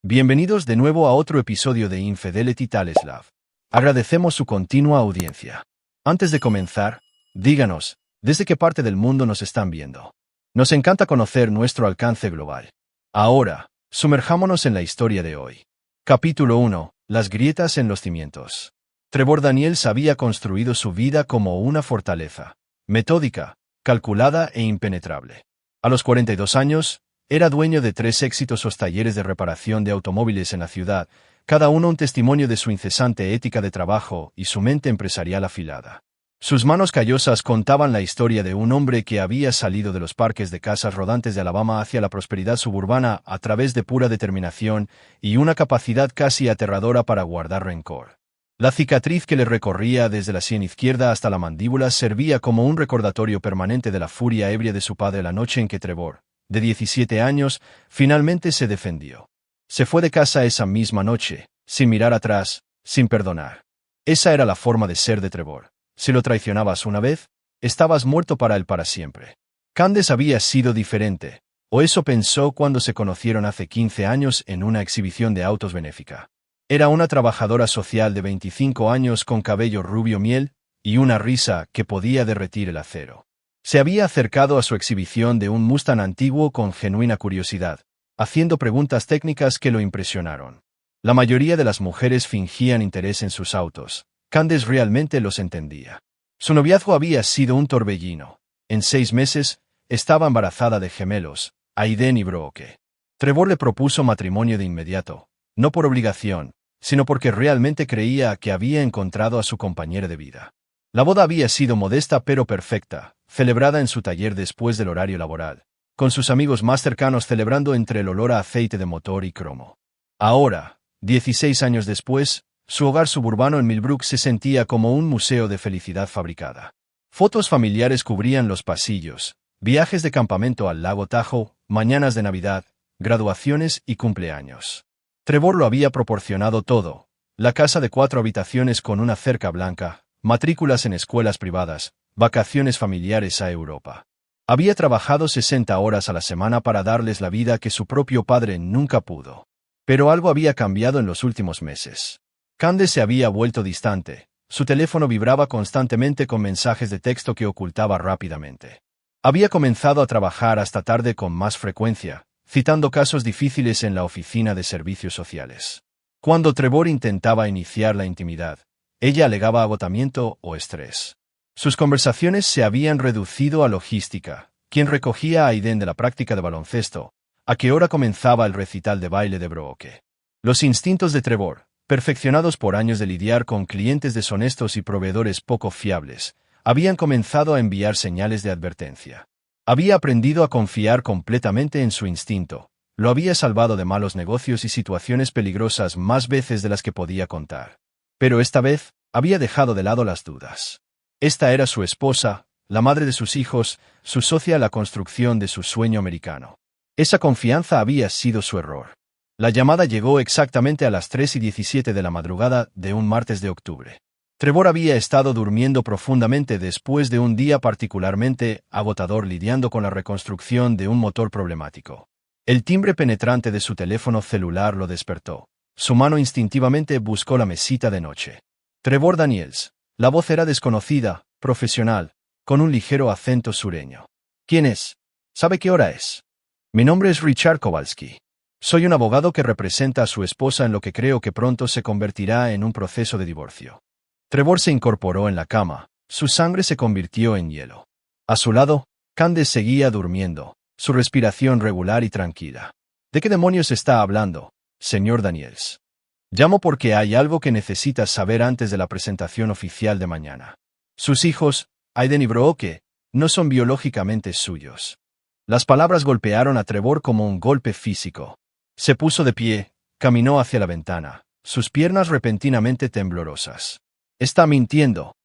Bienvenidos de nuevo a otro episodio de Infidelity Tales Love. Agradecemos su continua audiencia. Antes de comenzar, díganos, ¿desde qué parte del mundo nos están viendo? Nos encanta conocer nuestro alcance global. Ahora, sumerjámonos en la historia de hoy. Capítulo 1. Las grietas en los cimientos. Trevor Daniels había construido su vida como una fortaleza, metódica, calculada e impenetrable. A los 42 años, era dueño de 3 exitosos talleres de reparación de automóviles en la ciudad, cada uno un testimonio de su incesante ética de trabajo y su mente empresarial afilada. Sus manos callosas contaban la historia de un hombre que había salido de los parques de casas rodantes de Alabama hacia la prosperidad suburbana a través de pura determinación y una capacidad casi aterradora para guardar rencor. La cicatriz que le recorría desde la sien izquierda hasta la mandíbula servía como un recordatorio permanente de la furia ebria de su padre la noche en que Trevor, de 17 años, finalmente se defendió. Se fue de casa esa misma noche, sin mirar atrás, sin perdonar. Esa era la forma de ser de Trevor. Si lo traicionabas una vez, estabas muerto para él para siempre. Candace había sido diferente, o eso pensó cuando se conocieron hace 15 años en una exhibición de autos benéfica. Era una trabajadora social de 25 años con cabello rubio miel y una risa que podía derretir el acero. Se había acercado a su exhibición de un Mustang antiguo con genuina curiosidad, haciendo preguntas técnicas que lo impresionaron. La mayoría de las mujeres fingían interés en sus autos. Candace realmente los entendía. Su noviazgo había sido un torbellino. En 6 meses, estaba embarazada de gemelos, Aiden y Brooke. Trevor le propuso matrimonio de inmediato, no por obligación, sino porque realmente creía que había encontrado a su compañera de vida. La boda había sido modesta pero perfecta, celebrada en su taller después del horario laboral, con sus amigos más cercanos celebrando entre el olor a aceite de motor y cromo. Ahora, 16 años después, su hogar suburbano en Millbrook se sentía como un museo de felicidad fabricada. Fotos familiares cubrían los pasillos, viajes de campamento al lago Tahoe, mañanas de Navidad, graduaciones y cumpleaños. Trevor lo había proporcionado todo: la casa de 4 habitaciones con una cerca blanca, matrículas en escuelas privadas, vacaciones familiares a Europa. Había trabajado 60 horas a la semana para darles la vida que su propio padre nunca pudo. Pero algo había cambiado en los últimos meses. Candace se había vuelto distante. Su teléfono vibraba constantemente con mensajes de texto que ocultaba rápidamente. Había comenzado a trabajar hasta tarde con más frecuencia, citando casos difíciles en la oficina de servicios sociales. Cuando Trevor intentaba iniciar la intimidad, ella alegaba agotamiento o estrés. Sus conversaciones se habían reducido a logística: quién recogía a Aiden de la práctica de baloncesto, a qué hora comenzaba el recital de baile de Brooke. Los instintos de Trevor, perfeccionados por años de lidiar con clientes deshonestos y proveedores poco fiables, habían comenzado a enviar señales de advertencia. Había aprendido a confiar completamente en su instinto. Lo había salvado de malos negocios y situaciones peligrosas más veces de las que podía contar. Pero esta vez, había dejado de lado las dudas. Esta era su esposa, la madre de sus hijos, su socia en la construcción de su sueño americano. Esa confianza había sido su error. La llamada llegó exactamente a las 3:17 de la madrugada de un martes de octubre. Trevor había estado durmiendo profundamente después de un día particularmente agotador lidiando con la reconstrucción de un motor problemático. El timbre penetrante de su teléfono celular lo despertó. Su mano instintivamente buscó la mesita de noche. Trevor Daniels. La voz era desconocida, profesional, con un ligero acento sureño. ¿Quién es? ¿Sabe qué hora es? Mi nombre es Richard Kowalski. Soy un abogado que representa a su esposa en lo que creo que pronto se convertirá en un proceso de divorcio. Trevor se incorporó en la cama. Su sangre se convirtió en hielo. A su lado, Candace seguía durmiendo, su respiración regular y tranquila. ¿De qué demonios está hablando, señor Daniels? Llamo porque hay algo que necesitas saber antes de la presentación oficial de mañana. Sus hijos, Aiden y Brooke, no son biológicamente suyos. Las palabras golpearon a Trevor como un golpe físico. Se puso de pie, caminó hacia la ventana, sus piernas repentinamente temblorosas. Está mintiendo.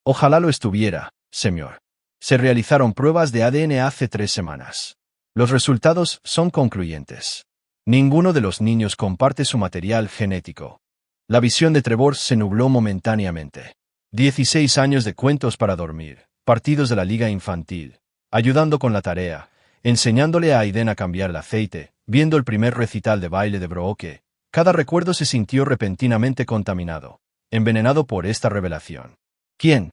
Ojalá lo estuviera, señor. Se realizaron pruebas de ADN hace 3 semanas. Los resultados son concluyentes. Ninguno de los niños comparte su material genético. La visión de Trevor se nubló momentáneamente. 16 años de cuentos para dormir, partidos de la liga infantil, ayudando con la tarea, enseñándole a Aiden a cambiar el aceite, viendo el primer recital de baile de Brooke, cada recuerdo se sintió repentinamente contaminado, envenenado por esta revelación. ¿Quién?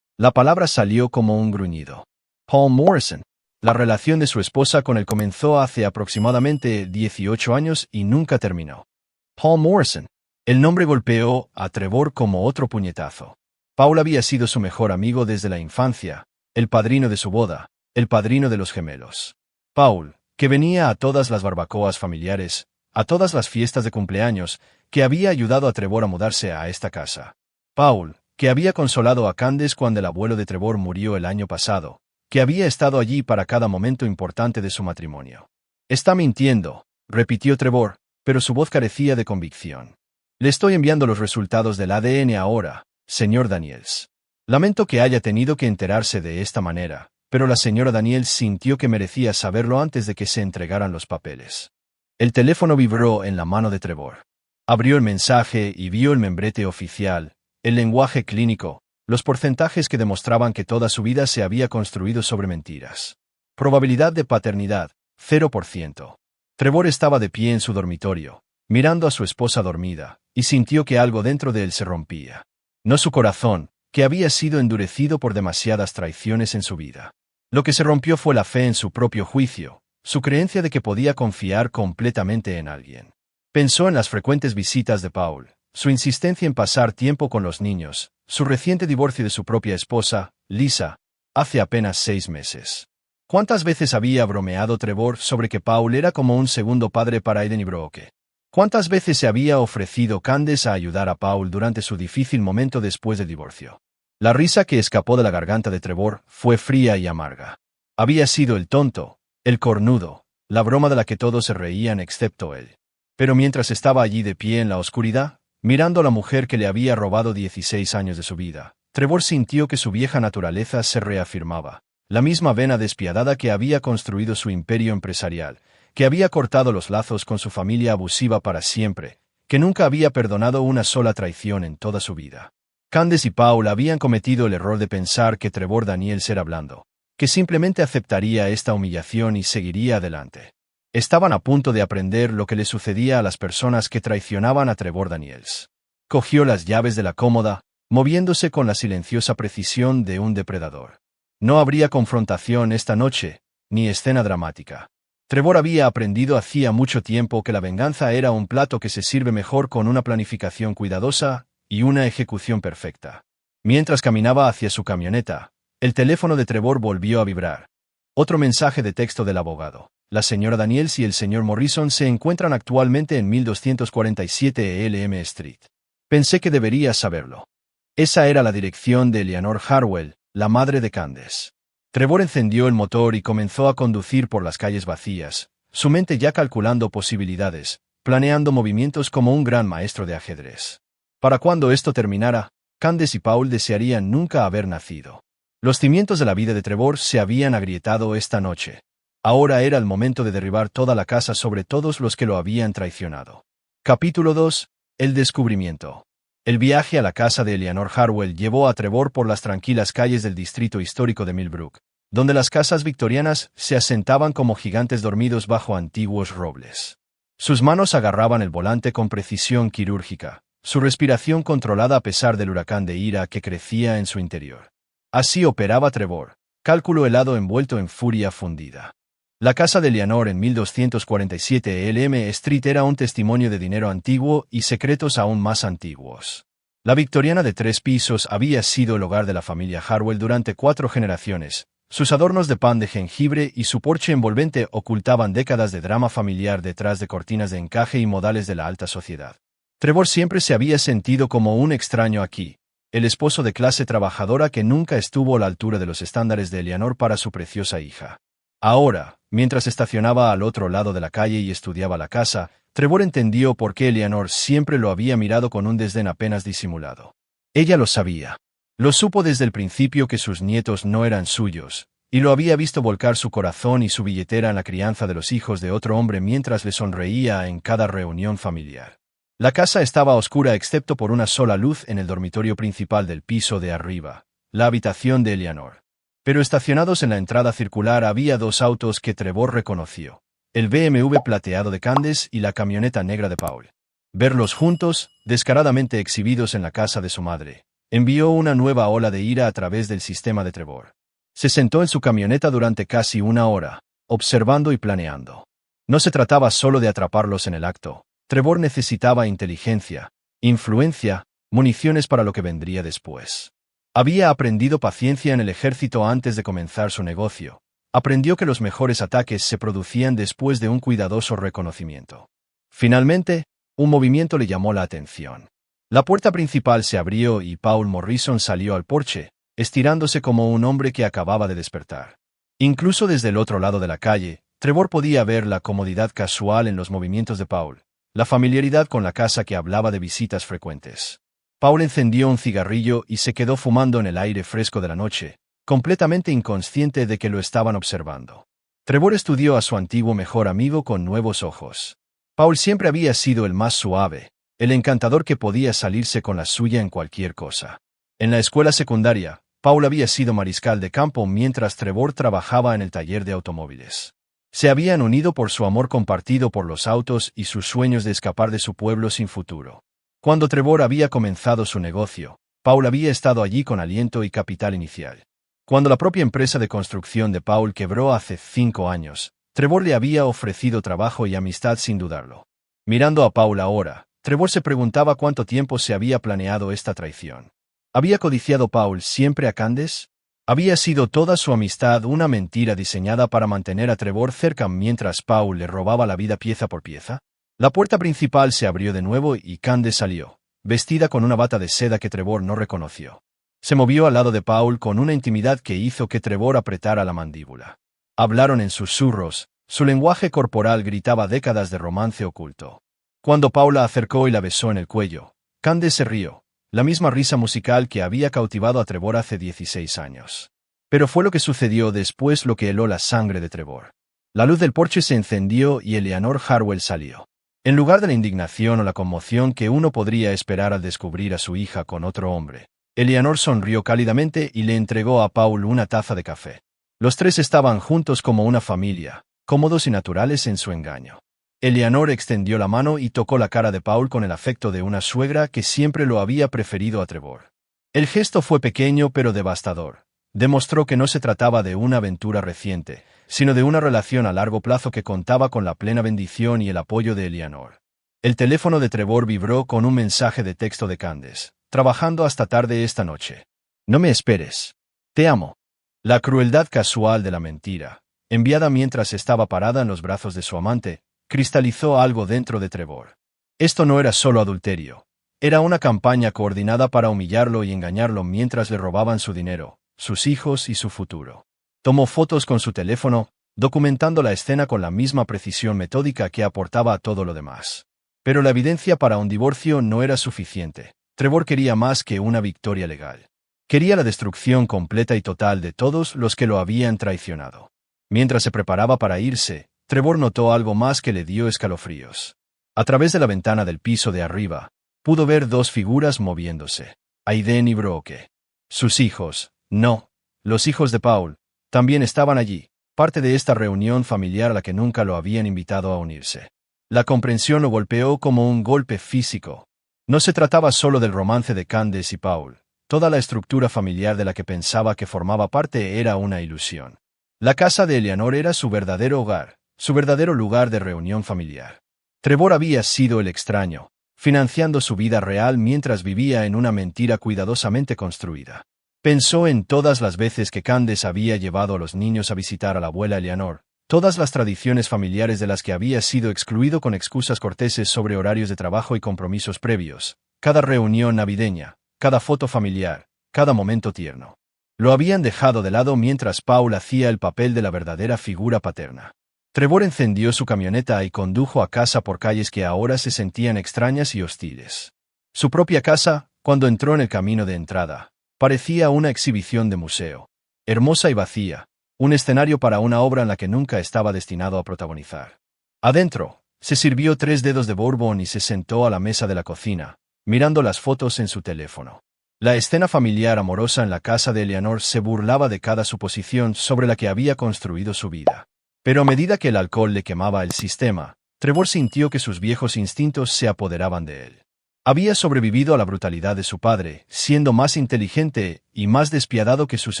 La palabra salió como un gruñido. Paul Morrison. La relación de su esposa con él comenzó hace aproximadamente 18 años y nunca terminó. Paul Morrison. El nombre golpeó a Trevor como otro puñetazo. Paul había sido su mejor amigo desde la infancia, el padrino de su boda, el padrino de los gemelos. Paul, que venía a todas las barbacoas familiares, a todas las fiestas de cumpleaños, que había ayudado a Trevor a mudarse a esta casa. Paul, que había consolado a Candace cuando el abuelo de Trevor murió el año pasado, que había estado allí para cada momento importante de su matrimonio. Está mintiendo, repitió Trevor, pero su voz carecía de convicción. Le estoy enviando los resultados del ADN ahora, señor Daniels. Lamento que haya tenido que enterarse de esta manera, pero la señora Daniels sintió que merecía saberlo antes de que se entregaran los papeles. El teléfono vibró en la mano de Trevor. Abrió el mensaje y vio el membrete oficial, el lenguaje clínico, los porcentajes que demostraban que toda su vida se había construido sobre mentiras. Probabilidad de paternidad, 0%. Trevor estaba de pie en su dormitorio, mirando a su esposa dormida, y sintió que algo dentro de él se rompía. No su corazón, que había sido endurecido por demasiadas traiciones en su vida. Lo que se rompió fue la fe en su propio juicio, su creencia de que podía confiar completamente en alguien. Pensó en las frecuentes visitas de Paul, su insistencia en pasar tiempo con los niños, su reciente divorcio de su propia esposa, Lisa, hace apenas 6 meses. ¿Cuántas veces había bromeado Trevor sobre que Paul era como un segundo padre para Eden y Brooke? ¿Cuántas veces se había ofrecido Candace a ayudar a Paul durante su difícil momento después del divorcio? La risa que escapó de la garganta de Trevor fue fría y amarga. Había sido el tonto, el cornudo, la broma de la que todos se reían excepto él. Pero mientras estaba allí de pie en la oscuridad, mirando a la mujer que le había robado 16 años de su vida, Trevor sintió que su vieja naturaleza se reafirmaba, la misma vena despiadada que había construido su imperio empresarial, que había cortado los lazos con su familia abusiva para siempre, que nunca había perdonado una sola traición en toda su vida. Candace y Paul habían cometido el error de pensar que Trevor Daniels era blando, que simplemente aceptaría esta humillación y seguiría adelante. Estaban a punto de aprender lo que le sucedía a las personas que traicionaban a Trevor Daniels. Cogió las llaves de la cómoda, moviéndose con la silenciosa precisión de un depredador. No habría confrontación esta noche, ni escena dramática. Trevor había aprendido hacía mucho tiempo que la venganza era un plato que se sirve mejor con una planificación cuidadosa y una ejecución perfecta. Mientras caminaba hacia su camioneta, el teléfono de Trevor volvió a vibrar. Otro mensaje de texto del abogado. La señora Daniels y el señor Morrison se encuentran actualmente en 1247 Elm Street. Pensé que deberías saberlo. Esa era la dirección de Eleanor Harwell, la madre de Candace. Trevor encendió el motor y comenzó a conducir por las calles vacías, su mente ya calculando posibilidades, planeando movimientos como un gran maestro de ajedrez. Para cuando esto terminara, Candace y Paul desearían nunca haber nacido. Los cimientos de la vida de Trevor se habían agrietado esta noche. Ahora era el momento de derribar toda la casa sobre todos los que lo habían traicionado. Capítulo 2. El descubrimiento. El viaje a la casa de Eleanor Harwell llevó a Trevor por las tranquilas calles del distrito histórico de Millbrook, donde las casas victorianas se asentaban como gigantes dormidos bajo antiguos robles. Sus manos agarraban el volante con precisión quirúrgica, su respiración controlada a pesar del huracán de ira que crecía en su interior. Así operaba Trevor, cálculo helado envuelto en furia fundida. La casa de Eleanor en 1247 Elm Street era un testimonio de dinero antiguo y secretos aún más antiguos. La victoriana de 3 pisos había sido el hogar de la familia Harwell durante 4 generaciones. Sus adornos de pan de jengibre y su porche envolvente ocultaban décadas de drama familiar detrás de cortinas de encaje y modales de la alta sociedad. Trevor siempre se había sentido como un extraño aquí, el esposo de clase trabajadora que nunca estuvo a la altura de los estándares de Eleanor para su preciosa hija. Ahora, mientras estacionaba al otro lado de la calle y estudiaba la casa, Trevor entendió por qué Eleanor siempre lo había mirado con un desdén apenas disimulado. Ella lo sabía. Lo supo desde el principio que sus nietos no eran suyos, y lo había visto volcar su corazón y su billetera en la crianza de los hijos de otro hombre mientras le sonreía en cada reunión familiar. La casa estaba oscura excepto por una sola luz en el dormitorio principal del piso de arriba, la habitación de Eleanor. Pero estacionados en la entrada circular había 2 autos que Trevor reconoció. el BMW plateado de Candace y la camioneta negra de Paul. Verlos juntos, descaradamente exhibidos en la casa de su madre, envió una nueva ola de ira a través del sistema de Trevor. Se sentó en su camioneta durante casi una hora, observando y planeando. No se trataba solo de atraparlos en el acto. Trevor necesitaba inteligencia, influencia, municiones para lo que vendría después. Había aprendido paciencia en el ejército antes de comenzar su negocio. Aprendió que los mejores ataques se producían después de un cuidadoso reconocimiento. Finalmente, un movimiento le llamó la atención. La puerta principal se abrió y Paul Morrison salió al porche, estirándose como un hombre que acababa de despertar. Incluso desde el otro lado de la calle, Trevor podía ver la comodidad casual en los movimientos de Paul, la familiaridad con la casa que hablaba de visitas frecuentes. Paul encendió un cigarrillo y se quedó fumando en el aire fresco de la noche, completamente inconsciente de que lo estaban observando. Trevor estudió a su antiguo mejor amigo con nuevos ojos. Paul siempre había sido el más suave, el encantador que podía salirse con la suya en cualquier cosa. En la escuela secundaria, Paul había sido mariscal de campo mientras Trevor trabajaba en el taller de automóviles. Se habían unido por su amor compartido por los autos y sus sueños de escapar de su pueblo sin futuro. Cuando Trevor había comenzado su negocio, Paul había estado allí con aliento y capital inicial. Cuando la propia empresa de construcción de Paul quebró hace 5 años, Trevor le había ofrecido trabajo y amistad sin dudarlo. Mirando a Paul ahora, Trevor se preguntaba cuánto tiempo se había planeado esta traición. ¿Había codiciado Paul siempre a Candace? ¿Había sido toda su amistad una mentira diseñada para mantener a Trevor cerca mientras Paul le robaba la vida pieza por pieza? La puerta principal se abrió de nuevo y Candace salió, vestida con una bata de seda que Trevor no reconoció. Se movió al lado de Paul con una intimidad que hizo que Trevor apretara la mandíbula. Hablaron en susurros, su lenguaje corporal gritaba décadas de romance oculto. Cuando Paul la acercó y la besó en el cuello, Candace se rió, la misma risa musical que había cautivado a Trevor hace 16 años. Pero fue lo que sucedió después lo que heló la sangre de Trevor. La luz del porche se encendió y Eleanor Harwell salió. En lugar de la indignación o la conmoción que uno podría esperar al descubrir a su hija con otro hombre, Eleanor sonrió cálidamente y le entregó a Paul una taza de café. Los tres estaban juntos como una familia, cómodos y naturales en su engaño. Eleanor extendió la mano y tocó la cara de Paul con el afecto de una suegra que siempre lo había preferido a Trevor. El gesto fue pequeño pero devastador. Demostró que no se trataba de una aventura reciente, sino de una relación a largo plazo que contaba con la plena bendición y el apoyo de Eleanor. El teléfono de Trevor vibró con un mensaje de texto de Candace. Trabajando hasta tarde esta noche. No me esperes. Te amo. La crueldad casual de la mentira, enviada mientras estaba parada en los brazos de su amante, cristalizó algo dentro de Trevor. Esto no era solo adulterio. Era una campaña coordinada para humillarlo y engañarlo mientras le robaban su dinero, sus hijos y su futuro. Tomó fotos con su teléfono, documentando la escena con la misma precisión metódica que aportaba a todo lo demás. Pero la evidencia para un divorcio no era suficiente. Trevor quería más que una victoria legal. Quería la destrucción completa y total de todos los que lo habían traicionado. Mientras se preparaba para irse, Trevor notó algo más que le dio escalofríos. A través de la ventana del piso de arriba, pudo ver dos figuras moviéndose, Aiden y Brooke. Sus hijos, no, los hijos de Paul, también estaban allí, parte de esta reunión familiar a la que nunca lo habían invitado a unirse. La comprensión lo golpeó como un golpe físico. No se trataba solo del romance de Candace y Paul. Toda la estructura familiar de la que pensaba que formaba parte era una ilusión. La casa de Eleanor era su verdadero hogar, su verdadero lugar de reunión familiar. Trevor había sido el extraño, financiando su vida real mientras vivía en una mentira cuidadosamente construida. Pensó en todas las veces que Candace había llevado a los niños a visitar a la abuela Eleanor, todas las tradiciones familiares de las que había sido excluido con excusas corteses sobre horarios de trabajo y compromisos previos, cada reunión navideña, cada foto familiar, cada momento tierno. Lo habían dejado de lado mientras Paul hacía el papel de la verdadera figura paterna. Trevor encendió su camioneta y condujo a casa por calles que ahora se sentían extrañas y hostiles. Su propia casa, cuando entró en el camino de entrada, parecía una exhibición de museo, hermosa y vacía, un escenario para una obra en la que nunca estaba destinado a protagonizar. Adentro, se sirvió 3 dedos de bourbon y se sentó a la mesa de la cocina, mirando las fotos en su teléfono. La escena familiar amorosa en la casa de Eleanor se burlaba de cada suposición sobre la que había construido su vida. Pero a medida que el alcohol le quemaba el sistema, Trevor sintió que sus viejos instintos se apoderaban de él. Había sobrevivido a la brutalidad de su padre, siendo más inteligente y más despiadado que sus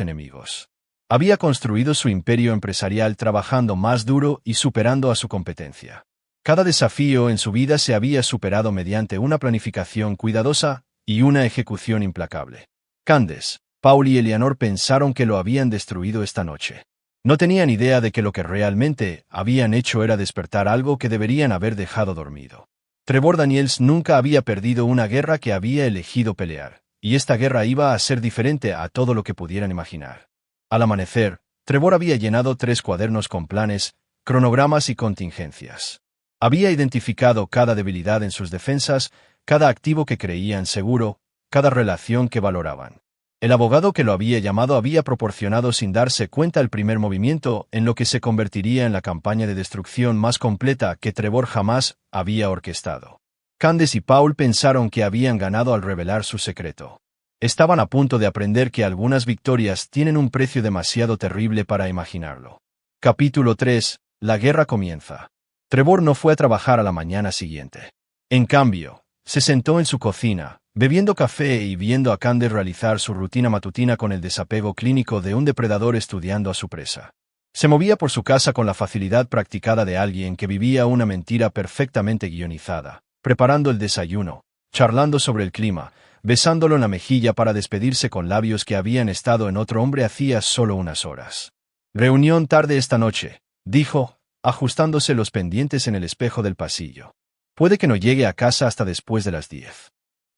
enemigos. Había construido su imperio empresarial trabajando más duro y superando a su competencia. Cada desafío en su vida se había superado mediante una planificación cuidadosa y una ejecución implacable. Candace, Paul y Eleanor pensaron que lo habían destruido esta noche. No tenían idea de que lo que realmente habían hecho era despertar algo que deberían haber dejado dormido. Trevor Daniels nunca había perdido una guerra que había elegido pelear, y esta guerra iba a ser diferente a todo lo que pudieran imaginar. Al amanecer, Trevor había llenado 3 cuadernos con planes, cronogramas y contingencias. Había identificado cada debilidad en sus defensas, cada activo que creían seguro, cada relación que valoraban. El abogado que lo había llamado había proporcionado sin darse cuenta el primer movimiento en lo que se convertiría en la campaña de destrucción más completa que Trevor jamás había orquestado. Candace y Paul pensaron que habían ganado al revelar su secreto. Estaban a punto de aprender que algunas victorias tienen un precio demasiado terrible para imaginarlo. Capítulo 3. La guerra comienza. Trevor no fue a trabajar a la mañana siguiente. En cambio, se sentó en su cocina, bebiendo café y viendo a Candace realizar su rutina matutina con el desapego clínico de un depredador estudiando a su presa. Se movía por su casa con la facilidad practicada de alguien que vivía una mentira perfectamente guionizada, preparando el desayuno, charlando sobre el clima, besándolo en la mejilla para despedirse con labios que habían estado en otro hombre hacía solo unas horas. Reunión tarde esta noche, dijo, ajustándose los pendientes en el espejo del pasillo. Puede que no llegue a casa hasta después de las 10.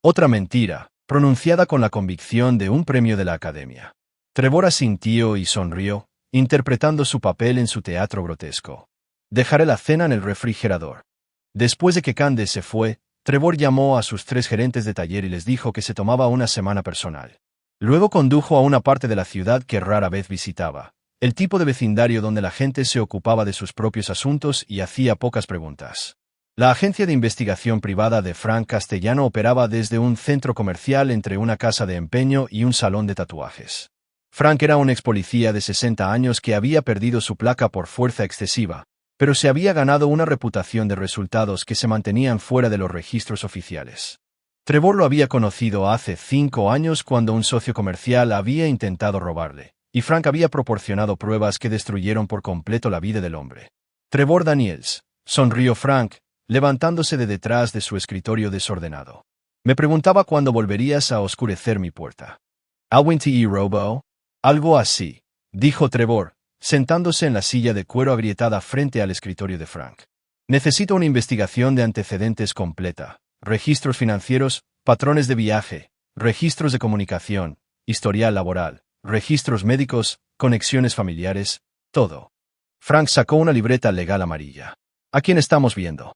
Otra mentira, pronunciada con la convicción de un premio de la Academia. Trevor asintió y sonrió, interpretando su papel en su teatro grotesco. Dejaré la cena en el refrigerador. Después de que Candace se fue, Trevor llamó a sus 3 gerentes de taller y les dijo que se tomaba una semana personal. Luego condujo a una parte de la ciudad que rara vez visitaba, el tipo de vecindario donde la gente se ocupaba de sus propios asuntos y hacía pocas preguntas. La agencia de investigación privada de Frank Castellano operaba desde un centro comercial entre una casa de empeño y un salón de tatuajes. Frank era un ex policía de 60 años que había perdido su placa por fuerza excesiva, pero se había ganado una reputación de resultados que se mantenían fuera de los registros oficiales. Trevor lo había conocido hace 5 años cuando un socio comercial había intentado robarle, y Frank había proporcionado pruebas que destruyeron por completo la vida del hombre. Trevor Daniels, sonrió Frank, levantándose de detrás de su escritorio desordenado. Me preguntaba cuándo volverías a oscurecer mi puerta. ¿Alwynty y Robo? Algo así, dijo Trevor, sentándose en la silla de cuero agrietada frente al escritorio de Frank. Necesito una investigación de antecedentes completa, registros financieros, patrones de viaje, registros de comunicación, historial laboral, registros médicos, conexiones familiares, todo. Frank sacó una libreta legal amarilla. ¿A quién estamos viendo?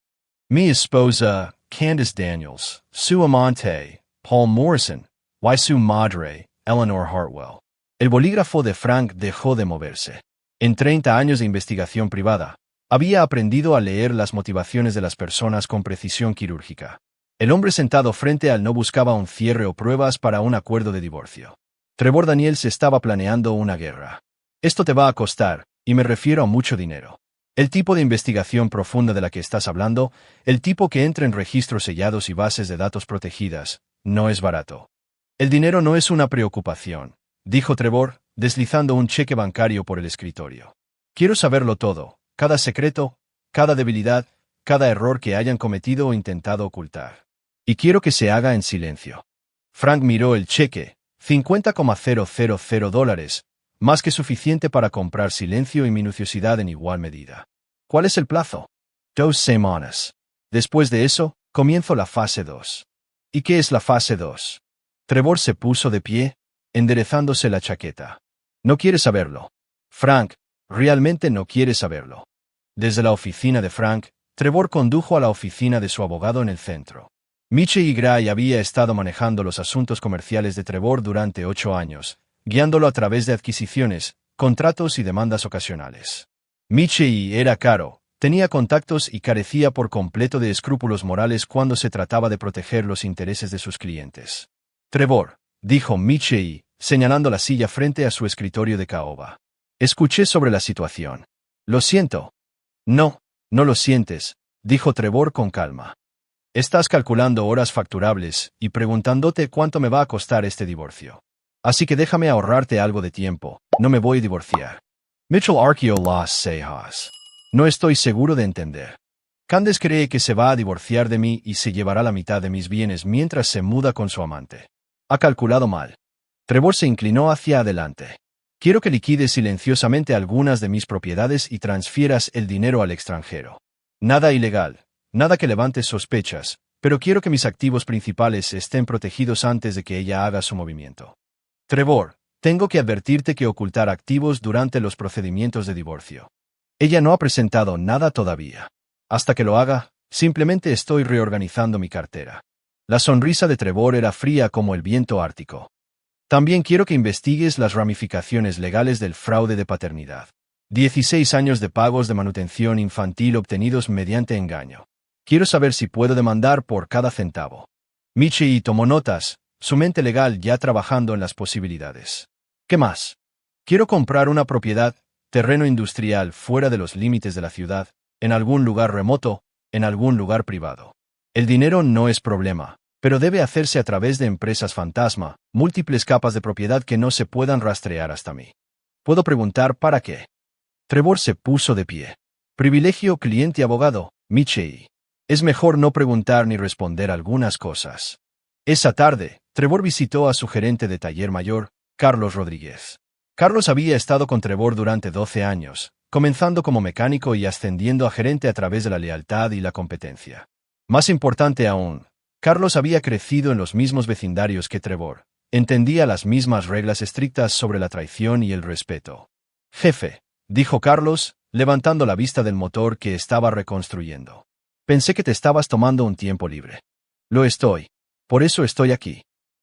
Mi esposa, Candace Daniels, Sue Amante, Paul Morrison, y su madre, Eleanor Hartwell. El bolígrafo de Frank dejó de moverse. En 30 años de investigación privada, había aprendido a leer las motivaciones de las personas con precisión quirúrgica. El hombre sentado frente a él no buscaba un cierre o pruebas para un acuerdo de divorcio. Trevor Daniels estaba planeando una guerra. Esto te va a costar, y me refiero a mucho dinero. El tipo de investigación profunda de la que estás hablando, el tipo que entra en registros sellados y bases de datos protegidas, no es barato. El dinero no es una preocupación, dijo Trevor, deslizando un cheque bancario por el escritorio. Quiero saberlo todo, cada secreto, cada debilidad, cada error que hayan cometido o intentado ocultar. Y quiero que se haga en silencio. Frank miró el cheque, $50,000, más que suficiente para comprar silencio y minuciosidad en igual medida. ¿Cuál es el plazo? 2 semanas. Después de eso, comienzo la fase 2. ¿Y qué es la fase 2? Trevor se puso de pie, enderezándose la chaqueta. No quiere saberlo. Frank, realmente no quiere saberlo. Desde la oficina de Frank, Trevor condujo a la oficina de su abogado en el centro. Michie Gray había estado manejando los asuntos comerciales de Trevor durante 8 años, guiándolo a través de adquisiciones, contratos y demandas ocasionales. Michie era caro, tenía contactos y carecía por completo de escrúpulos morales cuando se trataba de proteger los intereses de sus clientes. Trevor, dijo Michie, señalando la silla frente a su escritorio de caoba. Escuché sobre la situación. Lo siento. No, no lo sientes, dijo Trevor con calma. Estás calculando horas facturables y preguntándote cuánto me va a costar este divorcio. Así que déjame ahorrarte algo de tiempo, no me voy a divorciar. Mitchell arqueó las cejas. No estoy seguro de entender. Candace cree que se va a divorciar de mí y se llevará la mitad de mis bienes mientras se muda con su amante. Ha calculado mal. Trevor se inclinó hacia adelante. Quiero que liquides silenciosamente algunas de mis propiedades y transfieras el dinero al extranjero. Nada ilegal, nada que levante sospechas, pero quiero que mis activos principales estén protegidos antes de que ella haga su movimiento. Trevor, tengo que advertirte que ocultar activos durante los procedimientos de divorcio. Ella no ha presentado nada todavía. Hasta que lo haga, simplemente estoy reorganizando mi cartera. La sonrisa de Trevor era fría como el viento ártico. También quiero que investigues las ramificaciones legales del fraude de paternidad. 16 años de pagos de manutención infantil obtenidos mediante engaño. Quiero saber si puedo demandar por cada centavo. Michie tomó notas, su mente legal ya trabajando en las posibilidades. ¿Qué más? Quiero comprar una propiedad, terreno industrial fuera de los límites de la ciudad, en algún lugar remoto, en algún lugar privado. El dinero no es problema, pero debe hacerse a través de empresas fantasma, múltiples capas de propiedad que no se puedan rastrear hasta mí. ¿Puedo preguntar para qué? Trevor se puso de pie. Privilegio cliente-abogado, Michie. Es mejor no preguntar ni responder algunas cosas. Esa tarde, Trevor visitó a su gerente de taller mayor, Carlos Rodríguez. Carlos había estado con Trevor durante 12 años, comenzando como mecánico y ascendiendo a gerente a través de la lealtad y la competencia. Más importante aún, Carlos había crecido en los mismos vecindarios que Trevor. Entendía las mismas reglas estrictas sobre la traición y el respeto. Jefe, dijo Carlos, levantando la vista del motor que estaba reconstruyendo. Pensé que te estabas tomando un tiempo libre. Lo estoy. Por eso estoy aquí.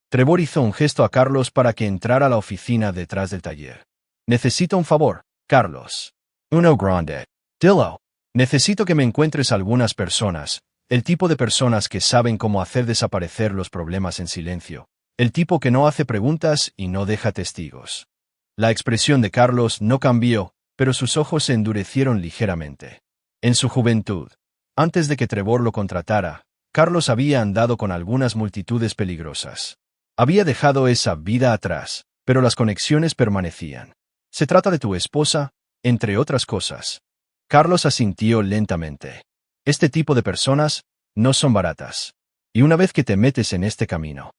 Trevor hizo un gesto a Carlos para que entrara a la oficina detrás del taller. Necesito un favor, Carlos. Uno grande. Dillo. Necesito que me encuentres algunas personas. El tipo de personas que saben cómo hacer desaparecer los problemas en silencio. El tipo que no hace preguntas y no deja testigos. La expresión de Carlos no cambió, pero sus ojos se endurecieron ligeramente. En su juventud, antes de que Trevor lo contratara, Carlos había andado con algunas multitudes peligrosas. Había dejado esa vida atrás, pero las conexiones permanecían. Se trata de tu esposa, entre otras cosas. Carlos asintió lentamente. Este tipo de personas no son baratas. Y una vez que te metes en este camino.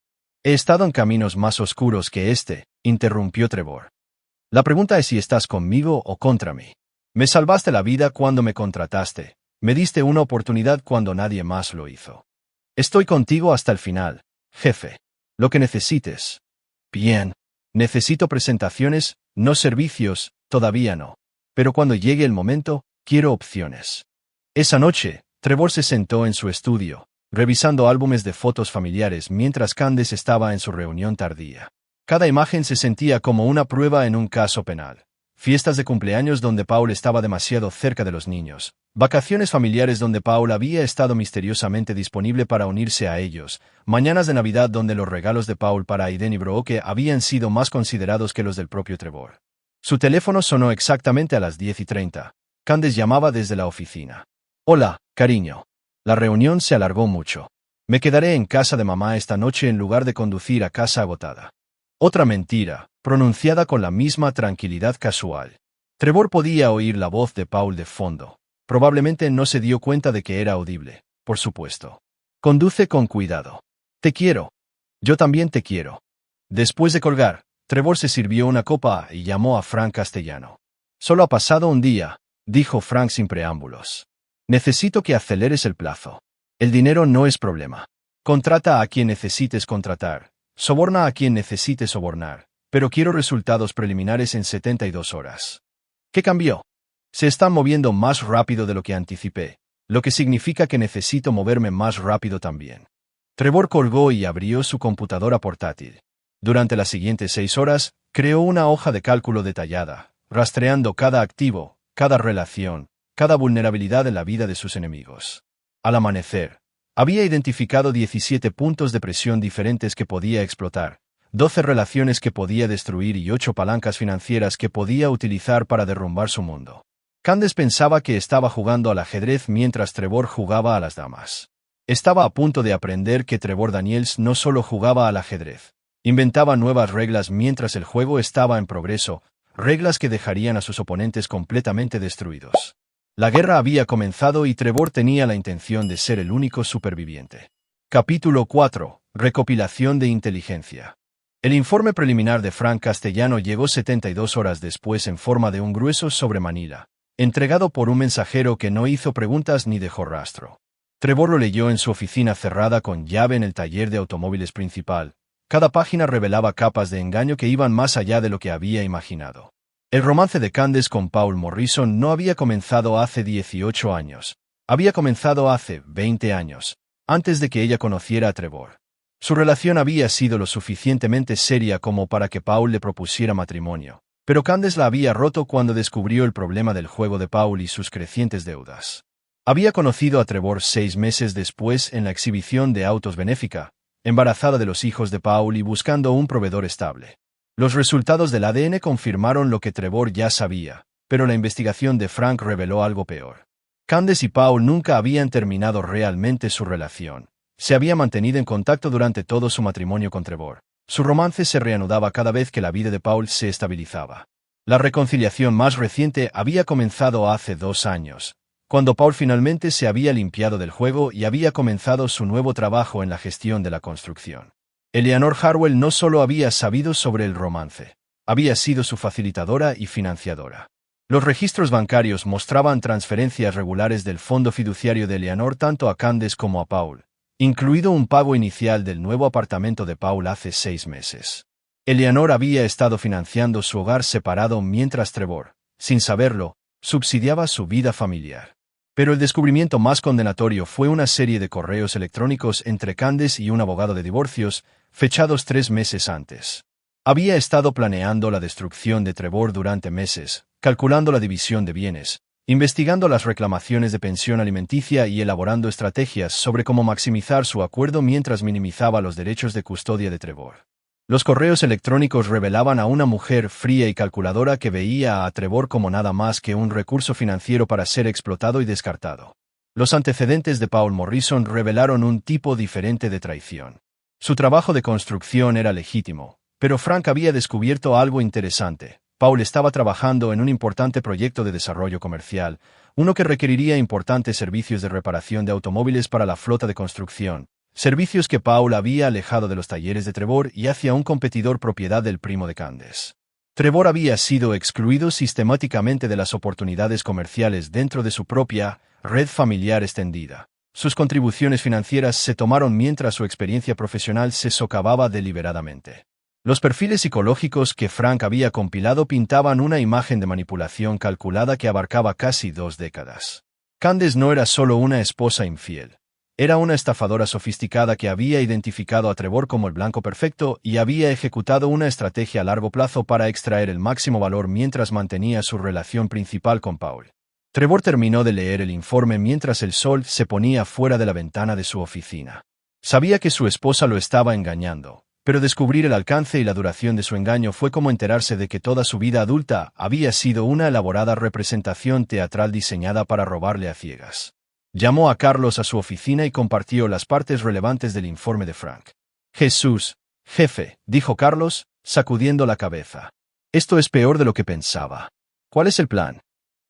He estado en caminos más oscuros que este, interrumpió Trevor. La pregunta es si estás conmigo o contra mí. Me salvaste la vida cuando me contrataste. Me diste una oportunidad cuando nadie más lo hizo. Estoy contigo hasta el final, jefe. Lo que necesites. Bien. Necesito presentaciones, no servicios, todavía no. Pero cuando llegue el momento, quiero opciones. Esa noche, Trevor se sentó en su estudio, revisando álbumes de fotos familiares mientras Candace estaba en su reunión tardía. Cada imagen se sentía como una prueba en un caso penal. Fiestas de cumpleaños donde Paul estaba demasiado cerca de los niños. Vacaciones familiares donde Paul había estado misteriosamente disponible para unirse a ellos. Mañanas de Navidad donde los regalos de Paul para Aiden y Brooke habían sido más considerados que los del propio Trevor. Su teléfono sonó exactamente a las 10:30. Candace llamaba desde la oficina. Hola, cariño. La reunión se alargó mucho. Me quedaré en casa de mamá esta noche en lugar de conducir a casa agotada. Otra mentira, pronunciada con la misma tranquilidad casual. Trevor podía oír la voz de Paul de fondo. Probablemente no se dio cuenta de que era audible, por supuesto. Conduce con cuidado. Te quiero. Yo también te quiero. Después de colgar, Trevor se sirvió una copa y llamó a Frank Castellano. Solo ha pasado un día, dijo Frank sin preámbulos. Necesito que aceleres el plazo. El dinero no es problema. Contrata a quien necesites contratar. Soborna a quien necesites sobornar. Pero quiero resultados preliminares en 72 horas. ¿Qué cambió? Se están moviendo más rápido de lo que anticipé, lo que significa que necesito moverme más rápido también. Trevor colgó y abrió su computadora portátil. Durante las siguientes 6 horas, creó una hoja de cálculo detallada, rastreando cada activo, cada relación, cada vulnerabilidad en la vida de sus enemigos. Al amanecer, había identificado 17 puntos de presión diferentes que podía explotar, 12 relaciones que podía destruir y 8 palancas financieras que podía utilizar para derrumbar su mundo. Candace pensaba que estaba jugando al ajedrez mientras Trevor jugaba a las damas. Estaba a punto de aprender que Trevor Daniels no solo jugaba al ajedrez. Inventaba nuevas reglas mientras el juego estaba en progreso, reglas que dejarían a sus oponentes completamente destruidos. La guerra había comenzado y Trevor tenía la intención de ser el único superviviente. Capítulo 4. Recopilación de inteligencia. El informe preliminar de Frank Castellano llegó 72 horas después en forma de un grueso sobre Manila, entregado por un mensajero que no hizo preguntas ni dejó rastro. Trevor lo leyó en su oficina cerrada con llave en el taller de automóviles principal. Cada página revelaba capas de engaño que iban más allá de lo que había imaginado. El romance de Candace con Paul Morrison no había comenzado hace 18 años. Había comenzado hace 20 años, antes de que ella conociera a Trevor. Su relación había sido lo suficientemente seria como para que Paul le propusiera matrimonio, pero Candace la había roto cuando descubrió el problema del juego de Paul y sus crecientes deudas. Había conocido a Trevor 6 meses después en la exhibición de autos benéfica, embarazada de los hijos de Paul y buscando un proveedor estable. Los resultados del ADN confirmaron lo que Trevor ya sabía, pero la investigación de Frank reveló algo peor. Candace y Paul nunca habían terminado realmente su relación. Se había mantenido en contacto durante todo su matrimonio con Trevor. Su romance se reanudaba cada vez que la vida de Paul se estabilizaba. La reconciliación más reciente había comenzado hace 2 años, cuando Paul finalmente se había limpiado del juego y había comenzado su nuevo trabajo en la gestión de la construcción. Eleanor Harwell no solo había sabido sobre el romance, había sido su facilitadora y financiadora. Los registros bancarios mostraban transferencias regulares del fondo fiduciario de Eleanor tanto a Candace como a Paul, incluido un pago inicial del nuevo apartamento de Paul hace 6 meses. Eleanor había estado financiando su hogar separado mientras Trevor, sin saberlo, subsidiaba su vida familiar. Pero el descubrimiento más condenatorio fue una serie de correos electrónicos entre Candace y un abogado de divorcios, fechados 3 meses antes. Había estado planeando la destrucción de Trevor durante meses, calculando la división de bienes, investigando las reclamaciones de pensión alimenticia y elaborando estrategias sobre cómo maximizar su acuerdo mientras minimizaba los derechos de custodia de Trevor. Los correos electrónicos revelaban a una mujer fría y calculadora que veía a Trevor como nada más que un recurso financiero para ser explotado y descartado. Los antecedentes de Paul Morrison revelaron un tipo diferente de traición. Su trabajo de construcción era legítimo, pero Frank había descubierto algo interesante. Paul estaba trabajando en un importante proyecto de desarrollo comercial, uno que requeriría importantes servicios de reparación de automóviles para la flota de construcción, servicios que Paul había alejado de los talleres de Trevor y hacia un competidor propiedad del primo de Candace. Trevor había sido excluido sistemáticamente de las oportunidades comerciales dentro de su propia red familiar extendida. Sus contribuciones financieras se tomaron mientras su experiencia profesional se socavaba deliberadamente. Los perfiles psicológicos que Frank había compilado pintaban una imagen de manipulación calculada que abarcaba casi 2 décadas. Candace no era solo una esposa infiel. Era una estafadora sofisticada que había identificado a Trevor como el blanco perfecto y había ejecutado una estrategia a largo plazo para extraer el máximo valor mientras mantenía su relación principal con Paul. Trevor terminó de leer el informe mientras el sol se ponía fuera de la ventana de su oficina. Sabía que su esposa lo estaba engañando, pero descubrir el alcance y la duración de su engaño fue como enterarse de que toda su vida adulta había sido una elaborada representación teatral diseñada para robarle a ciegas. Llamó a Carlos a su oficina y compartió las partes relevantes del informe de Frank. Jesús, jefe, dijo Carlos, sacudiendo la cabeza. Esto es peor de lo que pensaba. ¿Cuál es el plan?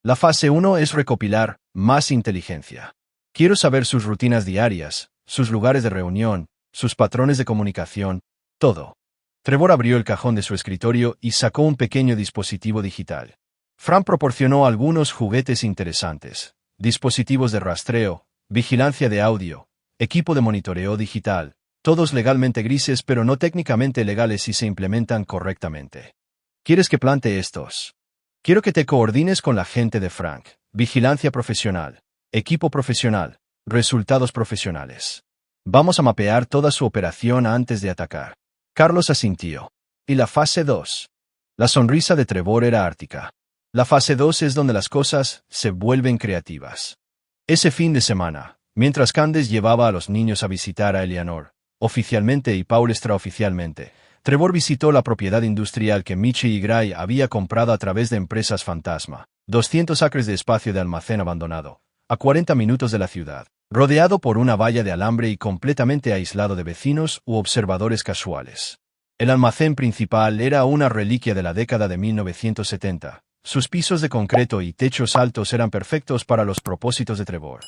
La fase 1 es recopilar más inteligencia. Quiero saber sus rutinas diarias, sus lugares de reunión, sus patrones de comunicación, todo. Trevor abrió el cajón de su escritorio y sacó un pequeño dispositivo digital. Frank proporcionó algunos juguetes interesantes: dispositivos de rastreo, vigilancia de audio, equipo de monitoreo digital, todos legalmente grises pero no técnicamente legales si se implementan correctamente. ¿Quieres que plante estos? Quiero que te coordines con la gente de Frank. Vigilancia profesional, equipo profesional, resultados profesionales. Vamos a mapear toda su operación antes de atacar. Carlos asintió. ¿Y la fase 2? La sonrisa de Trevor era ártica. La fase 2 es donde las cosas se vuelven creativas. Ese fin de semana, mientras Candace llevaba a los niños a visitar a Eleanor, oficialmente y Paul extraoficialmente, Trevor visitó la propiedad industrial que Michi y Gray había comprado a través de empresas fantasma, 200 acres de espacio de almacén abandonado, a 40 minutos de la ciudad, rodeado por una valla de alambre y completamente aislado de vecinos u observadores casuales. El almacén principal era una reliquia de la década de 1970. Sus pisos de concreto y techos altos eran perfectos para los propósitos de Trevor.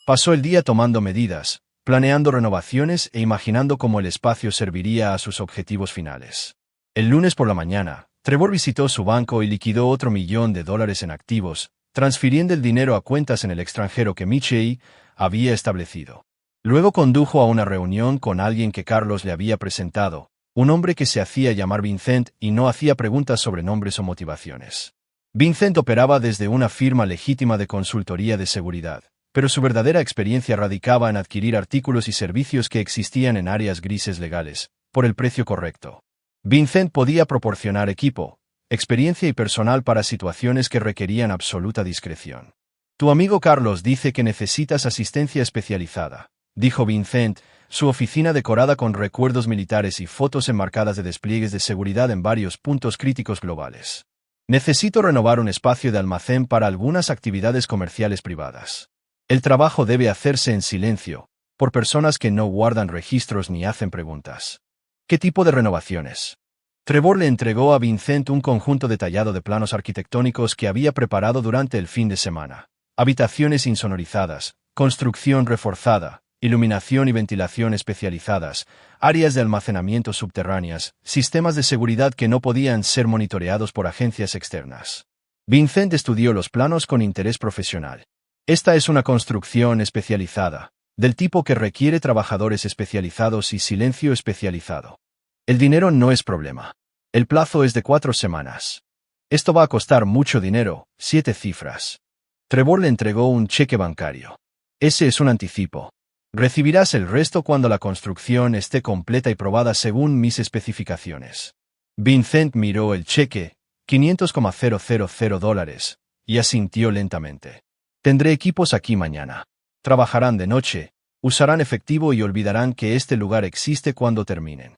Pasó el día tomando medidas, planeando renovaciones e imaginando cómo el espacio serviría a sus objetivos finales. El lunes por la mañana, Trevor visitó su banco y liquidó otro $1.000.000 en activos, transfiriendo el dinero a cuentas en el extranjero que Michelle había establecido. Luego condujo a una reunión con alguien que Carlos le había presentado, un hombre que se hacía llamar Vincent y no hacía preguntas sobre nombres o motivaciones. Vincent operaba desde una firma legítima de consultoría de seguridad, pero su verdadera experiencia radicaba en adquirir artículos y servicios que existían en áreas grises legales, por el precio correcto. Vincent podía proporcionar equipo, experiencia y personal para situaciones que requerían absoluta discreción. Tu amigo Carlos dice que necesitas asistencia especializada, dijo Vincent, su oficina decorada con recuerdos militares y fotos enmarcadas de despliegues de seguridad en varios puntos críticos globales. Necesito renovar un espacio de almacén para algunas actividades comerciales privadas. El trabajo debe hacerse en silencio, por personas que no guardan registros ni hacen preguntas. ¿Qué tipo de renovaciones? Trevor le entregó a Vincent un conjunto detallado de planos arquitectónicos que había preparado durante el fin de semana. Habitaciones insonorizadas, construcción reforzada, iluminación y ventilación especializadas, áreas de almacenamiento subterráneas, sistemas de seguridad que no podían ser monitoreados por agencias externas. Vincent estudió los planos con interés profesional. Esta es una construcción especializada, del tipo que requiere trabajadores especializados y silencio especializado. El dinero no es problema. El plazo es de 4 semanas. Esto va a costar mucho dinero, 7 cifras. Trevor le entregó un cheque bancario. Ese es un anticipo. Recibirás el resto cuando la construcción esté completa y probada según mis especificaciones. Vincent miró el cheque, $500,000, y asintió lentamente. Tendré equipos aquí mañana. Trabajarán de noche, usarán efectivo y olvidarán que este lugar existe cuando terminen.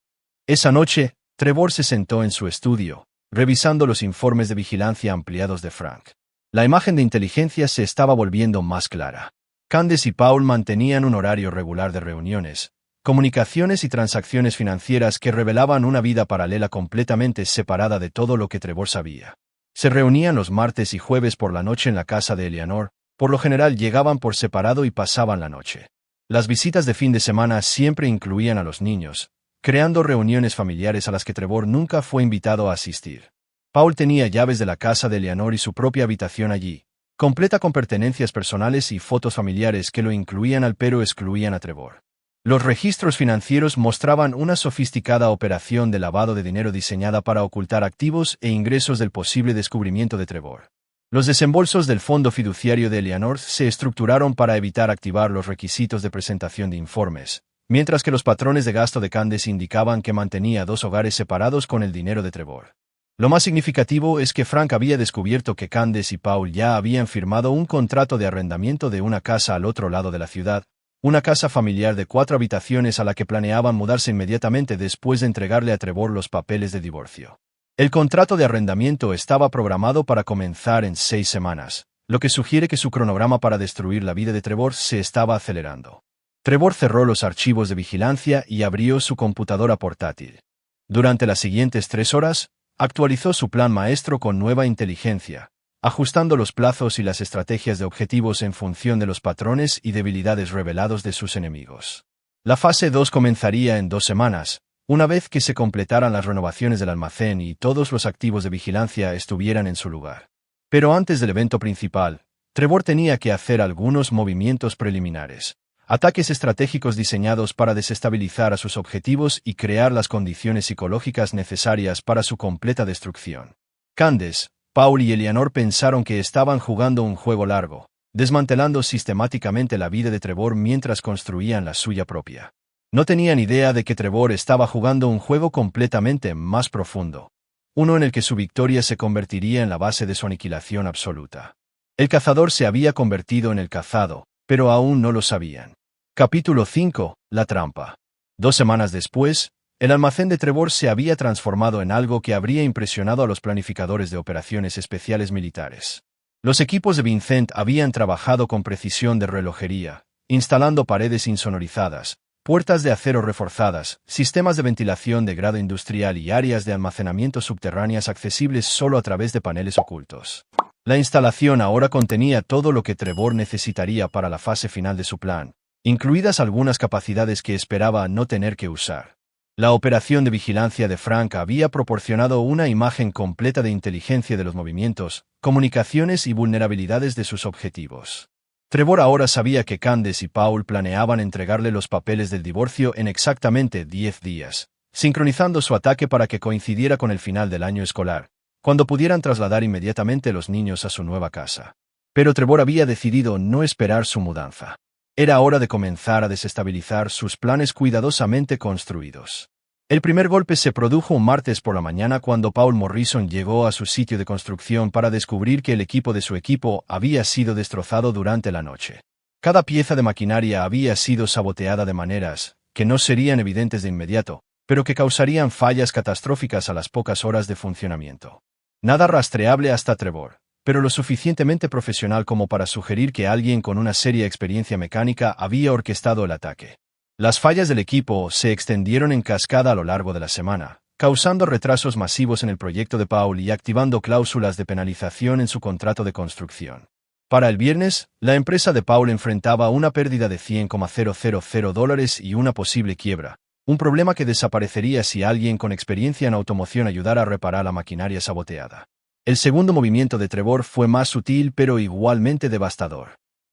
Esa noche, Trevor se sentó en su estudio, revisando los informes de vigilancia ampliados de Frank. La imagen de inteligencia se estaba volviendo más clara. Candace y Paul mantenían un horario regular de reuniones, comunicaciones y transacciones financieras que revelaban una vida paralela completamente separada de todo lo que Trevor sabía. Se reunían los martes y jueves por la noche en la casa de Eleanor, por lo general llegaban por separado y pasaban la noche. Las visitas de fin de semana siempre incluían a los niños, creando reuniones familiares a las que Trevor nunca fue invitado a asistir. Paul tenía llaves de la casa de Eleanor y su propia habitación allí, completa con pertenencias personales y fotos familiares que lo incluían pero excluían a Trevor. Los registros financieros mostraban una sofisticada operación de lavado de dinero diseñada para ocultar activos e ingresos del posible descubrimiento de Trevor. Los desembolsos del fondo fiduciario de Eleanor se estructuraron para evitar activar los requisitos de presentación de informes, mientras que los patrones de gasto de Candace indicaban que mantenía 2 hogares separados con el dinero de Trevor. Lo más significativo es que Frank había descubierto que Candace y Paul ya habían firmado un contrato de arrendamiento de una casa al otro lado de la ciudad, una casa familiar de 4 habitaciones a la que planeaban mudarse inmediatamente después de entregarle a Trevor los papeles de divorcio. El contrato de arrendamiento estaba programado para comenzar en 6 semanas, lo que sugiere que su cronograma para destruir la vida de Trevor se estaba acelerando. Trevor cerró los archivos de vigilancia y abrió su computadora portátil. Durante las siguientes 3 horas, actualizó su plan maestro con nueva inteligencia, ajustando los plazos y las estrategias de objetivos en función de los patrones y debilidades revelados de sus enemigos. La fase 2 comenzaría en 2 semanas, una vez que se completaran las renovaciones del almacén y todos los activos de vigilancia estuvieran en su lugar. Pero antes del evento principal, Trevor tenía que hacer algunos movimientos preliminares, ataques estratégicos diseñados para desestabilizar a sus objetivos y crear las condiciones psicológicas necesarias para su completa destrucción. Candace, Paul y Eleanor pensaron que estaban jugando un juego largo, desmantelando sistemáticamente la vida de Trevor mientras construían la suya propia. No tenían idea de que Trevor estaba jugando un juego completamente más profundo, uno en el que su victoria se convertiría en la base de su aniquilación absoluta. El cazador se había convertido en el cazado, pero aún no lo sabían. Capítulo 5. La trampa. 2 semanas después, el almacén de Trevor se había transformado en algo que habría impresionado a los planificadores de operaciones especiales militares. Los equipos de Vincent habían trabajado con precisión de relojería, instalando paredes insonorizadas, puertas de acero reforzadas, sistemas de ventilación de grado industrial y áreas de almacenamiento subterráneas accesibles solo a través de paneles ocultos. La instalación ahora contenía todo lo que Trevor necesitaría para la fase final de su plan, incluidas algunas capacidades que esperaba no tener que usar. La operación de vigilancia de Frank había proporcionado una imagen completa de inteligencia de los movimientos, comunicaciones y vulnerabilidades de sus objetivos. Trevor ahora sabía que Candace y Paul planeaban entregarle los papeles del divorcio en exactamente 10 días, sincronizando su ataque para que coincidiera con el final del año escolar, cuando pudieran trasladar inmediatamente los niños a su nueva casa. Pero Trevor había decidido no esperar su mudanza. Era hora de comenzar a desestabilizar sus planes cuidadosamente construidos. El primer golpe se produjo un martes por la mañana cuando Paul Morrison llegó a su sitio de construcción para descubrir que el equipo de su equipo había sido destrozado durante la noche. Cada pieza de maquinaria había sido saboteada de maneras que no serían evidentes de inmediato, pero que causarían fallas catastróficas a las pocas horas de funcionamiento. Nada rastreable hasta Trevor, pero lo suficientemente profesional como para sugerir que alguien con una seria experiencia mecánica había orquestado el ataque. Las fallas del equipo se extendieron en cascada a lo largo de la semana, causando retrasos masivos en el proyecto de Paul y activando cláusulas de penalización en su contrato de construcción. Para el viernes, la empresa de Paul enfrentaba una pérdida de $100,000 y una posible quiebra, un problema que desaparecería si alguien con experiencia en automoción ayudara a reparar la maquinaria saboteada. El segundo movimiento de Trevor fue más sutil pero igualmente devastador.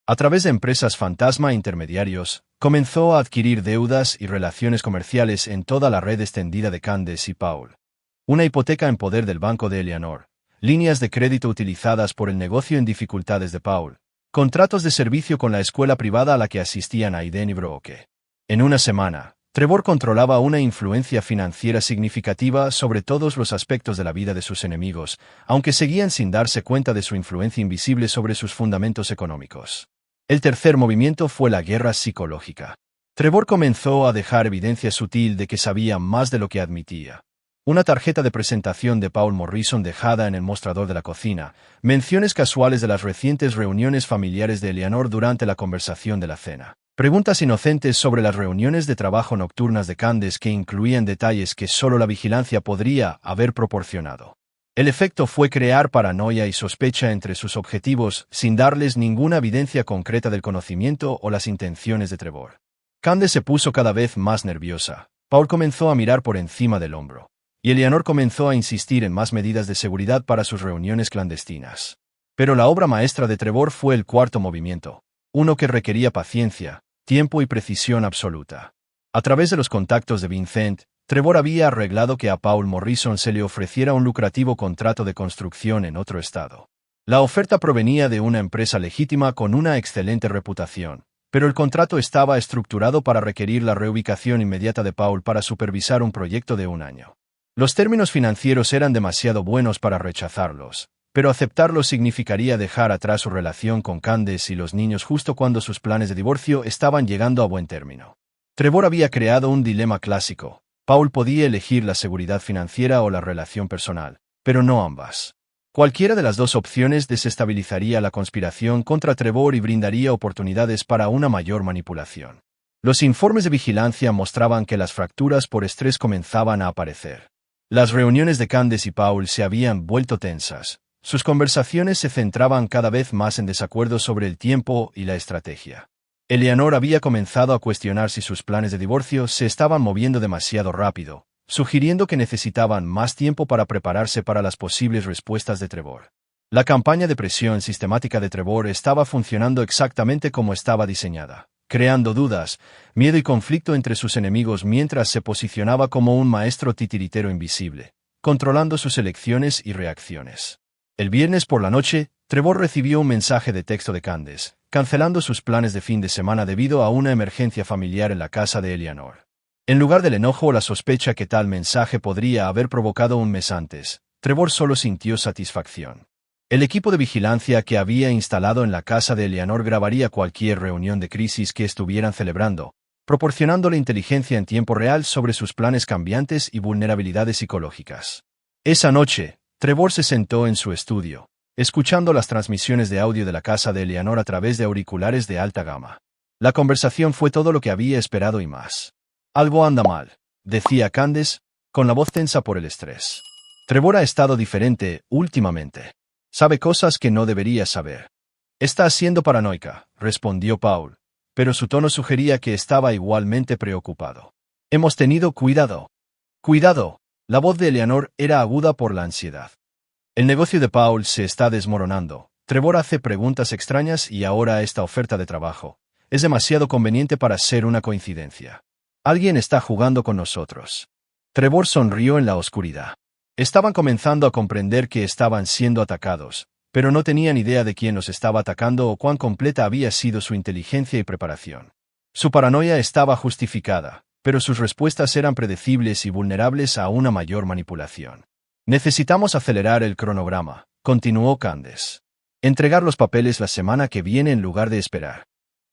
A través de empresas fantasma e intermediarios, comenzó a adquirir deudas y relaciones comerciales en toda la red extendida de Candace y Paul. Una hipoteca en poder del banco de Eleanor, líneas de crédito utilizadas por el negocio en dificultades de Paul, contratos de servicio con la escuela privada a la que asistían Aiden y Brooke. En una semana, Trevor controlaba una influencia financiera significativa sobre todos los aspectos de la vida de sus enemigos, aunque seguían sin darse cuenta de su influencia invisible sobre sus fundamentos económicos. El tercer movimiento fue la guerra psicológica. Trevor comenzó a dejar evidencia sutil de que sabía más de lo que admitía. Una tarjeta de presentación de Paul Morrison dejada en el mostrador de la cocina, menciones casuales de las recientes reuniones familiares de Eleanor durante la conversación de la cena, preguntas inocentes sobre las reuniones de trabajo nocturnas de Candace que incluían detalles que solo la vigilancia podría haber proporcionado. El efecto fue crear paranoia y sospecha entre sus objetivos sin darles ninguna evidencia concreta del conocimiento o las intenciones de Trevor. Candace se puso cada vez más nerviosa. Paul comenzó a mirar por encima del hombro. Y Eleanor comenzó a insistir en más medidas de seguridad para sus reuniones clandestinas. Pero la obra maestra de Trevor fue el cuarto movimiento, uno que requería paciencia, tiempo y precisión absoluta. A través de los contactos de Vincent, Trevor había arreglado que a Paul Morrison se le ofreciera un lucrativo contrato de construcción en otro estado. La oferta provenía de una empresa legítima con una excelente reputación, pero el contrato estaba estructurado para requerir la reubicación inmediata de Paul para supervisar un proyecto de un año. Los términos financieros eran demasiado buenos para rechazarlos, pero aceptarlos significaría dejar atrás su relación con Candace y los niños justo cuando sus planes de divorcio estaban llegando a buen término. Trevor había creado un dilema clásico. Paul podía elegir la seguridad financiera o la relación personal, pero no ambas. Cualquiera de las dos opciones desestabilizaría la conspiración contra Trevor y brindaría oportunidades para una mayor manipulación. Los informes de vigilancia mostraban que las fracturas por estrés comenzaban a aparecer. Las reuniones de Candace y Paul se habían vuelto tensas. Sus conversaciones se centraban cada vez más en desacuerdos sobre el tiempo y la estrategia. Eleanor había comenzado a cuestionar si sus planes de divorcio se estaban moviendo demasiado rápido, sugiriendo que necesitaban más tiempo para prepararse para las posibles respuestas de Trevor. La campaña de presión sistemática de Trevor estaba funcionando exactamente como estaba diseñada, creando dudas, miedo y conflicto entre sus enemigos mientras se posicionaba como un maestro titiritero invisible, controlando sus elecciones y reacciones. El viernes por la noche, Trevor recibió un mensaje de texto de Candace, cancelando sus planes de fin de semana debido a una emergencia familiar en la casa de Eleanor. En lugar del enojo o la sospecha que tal mensaje podría haber provocado un mes antes, Trevor solo sintió satisfacción. El equipo de vigilancia que había instalado en la casa de Eleanor grabaría cualquier reunión de crisis que estuvieran celebrando, proporcionándole inteligencia en tiempo real sobre sus planes cambiantes y vulnerabilidades psicológicas. Esa noche, Trevor se sentó en su estudio, escuchando las transmisiones de audio de la casa de Eleanor a través de auriculares de alta gama. La conversación fue todo lo que había esperado y más. Algo anda mal, decía Candace, con la voz tensa por el estrés. Trevor ha estado diferente últimamente. Sabe cosas que no debería saber. Está siendo paranoica, respondió Paul, pero su tono sugería que estaba igualmente preocupado. Hemos tenido cuidado. Cuidado. La voz de Eleanor era aguda por la ansiedad. El negocio de Paul se está desmoronando. Trevor hace preguntas extrañas y ahora esta oferta de trabajo. Es demasiado conveniente para ser una coincidencia. Alguien está jugando con nosotros. Trevor sonrió en la oscuridad. Estaban comenzando a comprender que estaban siendo atacados, pero no tenían idea de quién los estaba atacando o cuán completa había sido su inteligencia y preparación. Su paranoia estaba justificada, pero sus respuestas eran predecibles y vulnerables a una mayor manipulación. Necesitamos acelerar el cronograma, continuó Candace. Entregar los papeles la semana que viene en lugar de esperar.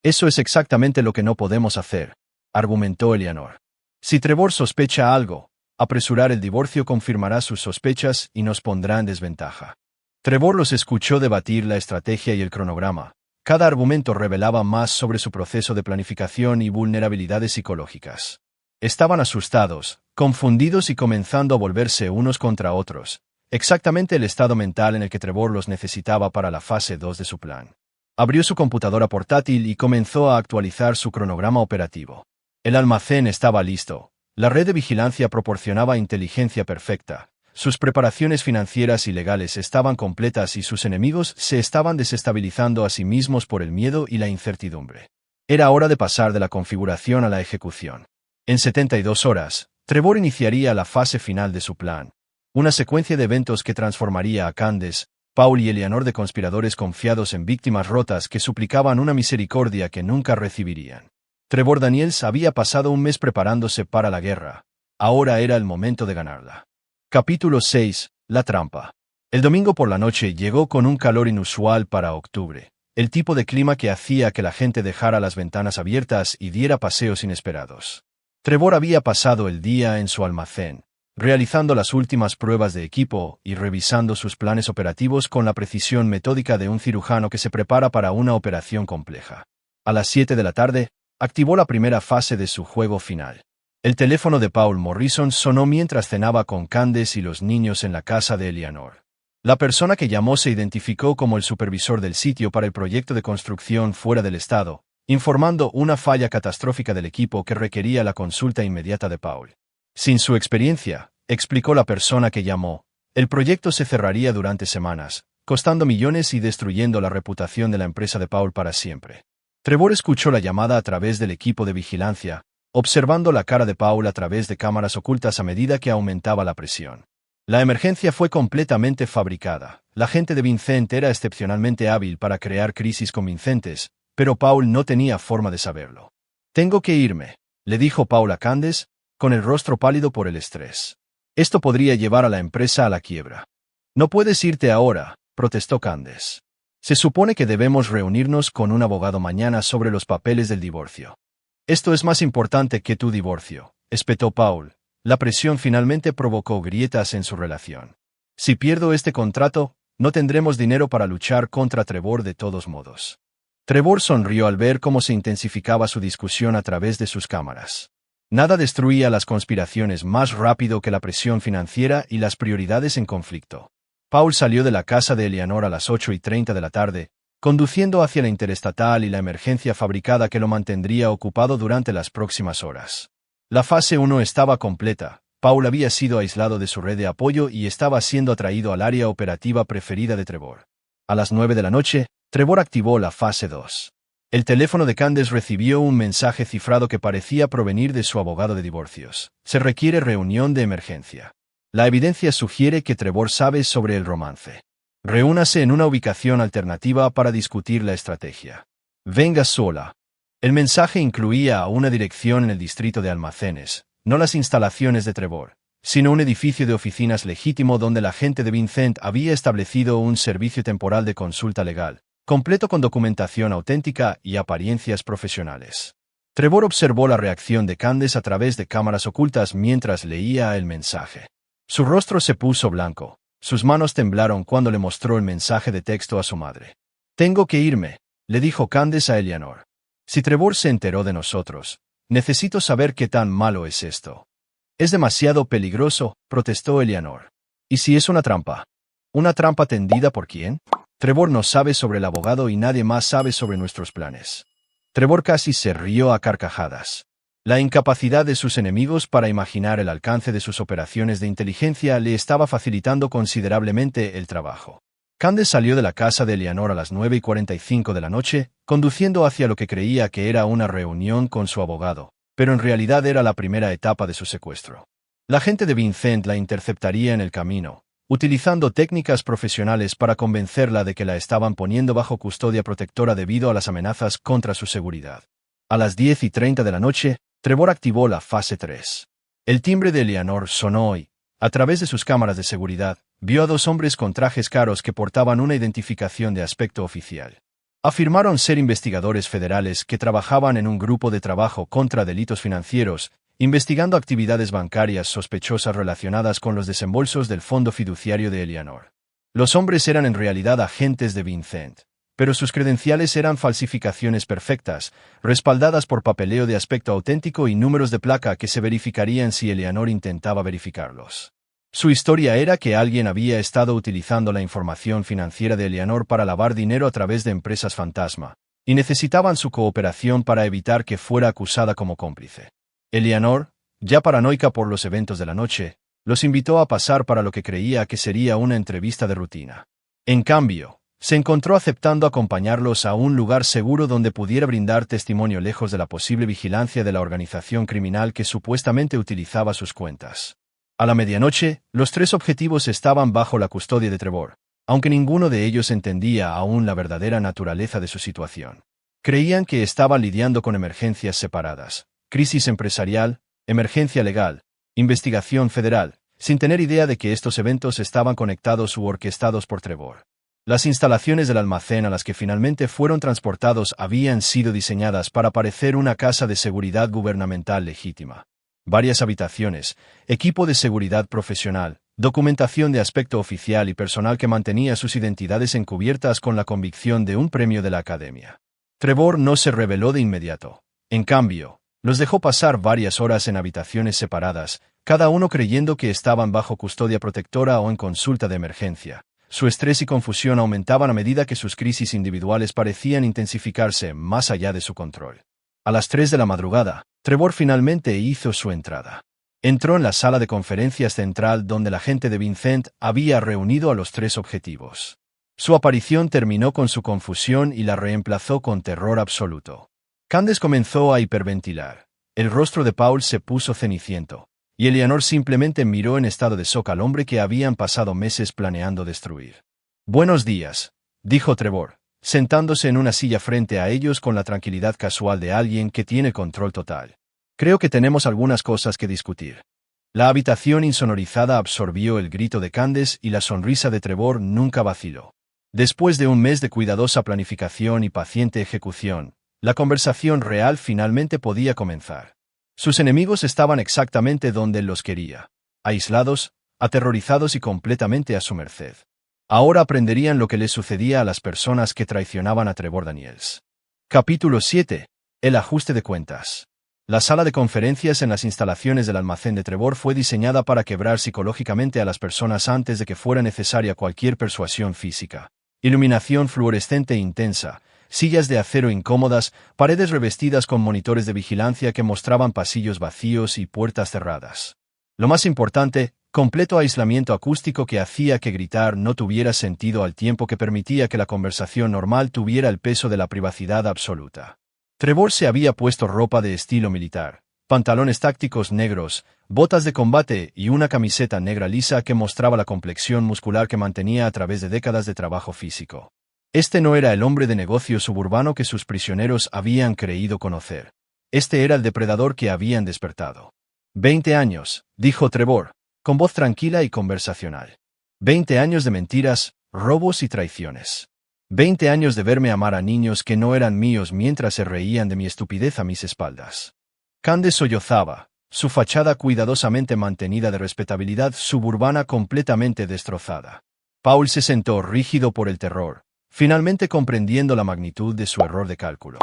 Eso es exactamente lo que no podemos hacer, argumentó Eleanor. Si Trevor sospecha algo, apresurar el divorcio confirmará sus sospechas y nos pondrá en desventaja. Trevor los escuchó debatir la estrategia y el cronograma. Cada argumento revelaba más sobre su proceso de planificación y vulnerabilidades psicológicas. Estaban asustados, confundidos y comenzando a volverse unos contra otros, exactamente el estado mental en el que Trevor los necesitaba para la fase 2 de su plan. Abrió su computadora portátil y comenzó a actualizar su cronograma operativo. El almacén estaba listo. La red de vigilancia proporcionaba inteligencia perfecta. Sus preparaciones financieras y legales estaban completas y sus enemigos se estaban desestabilizando a sí mismos por el miedo y la incertidumbre. Era hora de pasar de la configuración a la ejecución. En 72 horas, Trevor iniciaría la fase final de su plan. Una secuencia de eventos que transformaría a Candace, Paul y Eleanor de conspiradores confiados en víctimas rotas que suplicaban una misericordia que nunca recibirían. Trevor Daniels había pasado un mes preparándose para la guerra. Ahora era el momento de ganarla. Capítulo 6. La trampa. El domingo por la noche llegó con un calor inusual para octubre, el tipo de clima que hacía que la gente dejara las ventanas abiertas y diera paseos inesperados. Trevor había pasado el día en su almacén, realizando las últimas pruebas de equipo y revisando sus planes operativos con la precisión metódica de un cirujano que se prepara para una operación compleja. A las 7 de la tarde, activó la primera fase de su juego final. El teléfono de Paul Morrison sonó mientras cenaba con Candace y los niños en la casa de Eleanor. La persona que llamó se identificó como el supervisor del sitio para el proyecto de construcción fuera del estado, informando una falla catastrófica del equipo que requería la consulta inmediata de Paul. Sin su experiencia, explicó la persona que llamó, el proyecto se cerraría durante semanas, costando millones y destruyendo la reputación de la empresa de Paul para siempre. Trevor escuchó la llamada a través del equipo de vigilancia, observando la cara de Paul a través de cámaras ocultas a medida que aumentaba la presión. La emergencia fue completamente fabricada. La gente de Vincent era excepcionalmente hábil para crear crisis convincentes, pero Paul no tenía forma de saberlo. Tengo que irme, le dijo Paul a Candace, con el rostro pálido por el estrés. Esto podría llevar a la empresa a la quiebra. No puedes irte ahora, protestó Candace. Se supone que debemos reunirnos con un abogado mañana sobre los papeles del divorcio. Esto es más importante que tu divorcio, espetó Paul. La presión finalmente provocó grietas en su relación. Si pierdo este contrato, no tendremos dinero para luchar contra Trevor de todos modos. Trevor sonrió al ver cómo se intensificaba su discusión a través de sus cámaras. Nada destruía las conspiraciones más rápido que la presión financiera y las prioridades en conflicto. Paul salió de la casa de Eleanor a las 8:30 de la tarde, conduciendo hacia la interestatal y la emergencia fabricada que lo mantendría ocupado durante las próximas horas. La fase 1 estaba completa. Paul había sido aislado de su red de apoyo y estaba siendo atraído al área operativa preferida de Trevor. A las 9 de la noche, Trevor activó la fase 2. El teléfono de Candace recibió un mensaje cifrado que parecía provenir de su abogado de divorcios. Se requiere reunión de emergencia. La evidencia sugiere que Trevor sabe sobre el romance. Reúnase en una ubicación alternativa para discutir la estrategia. Venga sola. El mensaje incluía una dirección en el distrito de almacenes, no las instalaciones de Trevor, sino un edificio de oficinas legítimo donde la gente de Vincent había establecido un servicio temporal de consulta legal, completo con documentación auténtica y apariencias profesionales. Trevor observó la reacción de Candace a través de cámaras ocultas mientras leía el mensaje. Su rostro se puso blanco. Sus manos temblaron cuando le mostró el mensaje de texto a su madre. «Tengo que irme», le dijo Candace a Eleanor. «Si Trevor se enteró de nosotros, necesito saber qué tan malo es esto». «Es demasiado peligroso», protestó Eleanor. «¿Y si es una trampa? ¿Una trampa tendida por quién?» «Trevor no sabe sobre el abogado y nadie más sabe sobre nuestros planes». Trevor casi se rió a carcajadas. La incapacidad de sus enemigos para imaginar el alcance de sus operaciones de inteligencia le estaba facilitando considerablemente el trabajo. Candace salió de la casa de Eleanor a las 9:45 de la noche, conduciendo hacia lo que creía que era una reunión con su abogado, pero en realidad era la primera etapa de su secuestro. La gente de Vincent la interceptaría en el camino, utilizando técnicas profesionales para convencerla de que la estaban poniendo bajo custodia protectora debido a las amenazas contra su seguridad. A las 10:30 de la noche, Trevor activó la fase 3. El timbre de Eleanor sonó y, a través de sus cámaras de seguridad, vio a dos hombres con trajes caros que portaban una identificación de aspecto oficial. Afirmaron ser investigadores federales que trabajaban en un grupo de trabajo contra delitos financieros, investigando actividades bancarias sospechosas relacionadas con los desembolsos del fondo fiduciario de Eleanor. Los hombres eran en realidad agentes de Vincent, pero sus credenciales eran falsificaciones perfectas, respaldadas por papeleo de aspecto auténtico y números de placa que se verificarían si Eleanor intentaba verificarlos. Su historia era que alguien había estado utilizando la información financiera de Eleanor para lavar dinero a través de empresas fantasma, y necesitaban su cooperación para evitar que fuera acusada como cómplice. Eleanor, ya paranoica por los eventos de la noche, los invitó a pasar para lo que creía que sería una entrevista de rutina. En cambio, se encontró aceptando acompañarlos a un lugar seguro donde pudiera brindar testimonio lejos de la posible vigilancia de la organización criminal que supuestamente utilizaba sus cuentas. A la medianoche, los tres objetivos estaban bajo la custodia de Trevor, aunque ninguno de ellos entendía aún la verdadera naturaleza de su situación. Creían que estaban lidiando con emergencias separadas: crisis empresarial, emergencia legal, investigación federal, sin tener idea de que estos eventos estaban conectados u orquestados por Trevor. Las instalaciones del almacén a las que finalmente fueron transportados habían sido diseñadas para parecer una casa de seguridad gubernamental legítima. Varias habitaciones, equipo de seguridad profesional, documentación de aspecto oficial y personal que mantenía sus identidades encubiertas con la convicción de un premio de la academia. Trevor no se rebeló de inmediato. En cambio, los dejó pasar varias horas en habitaciones separadas, cada uno creyendo que estaban bajo custodia protectora o en consulta de emergencia. Su estrés y confusión aumentaban a medida que sus crisis individuales parecían intensificarse más allá de su control. A las 3 de la madrugada, Trevor finalmente hizo su entrada. Entró en la sala de conferencias central donde la gente de Vincent había reunido a los tres objetivos. Su aparición terminó con su confusión y la reemplazó con terror absoluto. Candace comenzó a hiperventilar. El rostro de Paul se puso ceniciento, y Eleanor simplemente miró en estado de shock al hombre que habían pasado meses planeando destruir. «Buenos días», dijo Trevor, sentándose en una silla frente a ellos con la tranquilidad casual de alguien que tiene control total. «Creo que tenemos algunas cosas que discutir». La habitación insonorizada absorbió el grito de Candace y la sonrisa de Trevor nunca vaciló. Después de un mes de cuidadosa planificación y paciente ejecución, la conversación real finalmente podía comenzar. Sus enemigos estaban exactamente donde él los quería, aislados, aterrorizados y completamente a su merced. Ahora aprenderían lo que les sucedía a las personas que traicionaban a Trevor Daniels. Capítulo 7. El ajuste de cuentas. La sala de conferencias en las instalaciones del almacén de Trevor fue diseñada para quebrar psicológicamente a las personas antes de que fuera necesaria cualquier persuasión física. Iluminación fluorescente intensa, sillas de acero incómodas, paredes revestidas con monitores de vigilancia que mostraban pasillos vacíos y puertas cerradas. Lo más importante, completo aislamiento acústico que hacía que gritar no tuviera sentido al tiempo que permitía que la conversación normal tuviera el peso de la privacidad absoluta. Trevor se había puesto ropa de estilo militar, pantalones tácticos negros, botas de combate y una camiseta negra lisa que mostraba la complexión muscular que mantenía a través de décadas de trabajo físico. Este no era el hombre de negocio suburbano que sus prisioneros habían creído conocer. Este era el depredador que habían despertado. 20 años, dijo Trevor, con voz tranquila y conversacional. 20 años de mentiras, robos y traiciones. 20 años de verme amar a niños que no eran míos mientras se reían de mi estupidez a mis espaldas. Candace sollozaba, su fachada cuidadosamente mantenida de respetabilidad suburbana completamente destrozada. Paul se sentó rígido por el terror, finalmente comprendiendo la magnitud de su error de cálculo.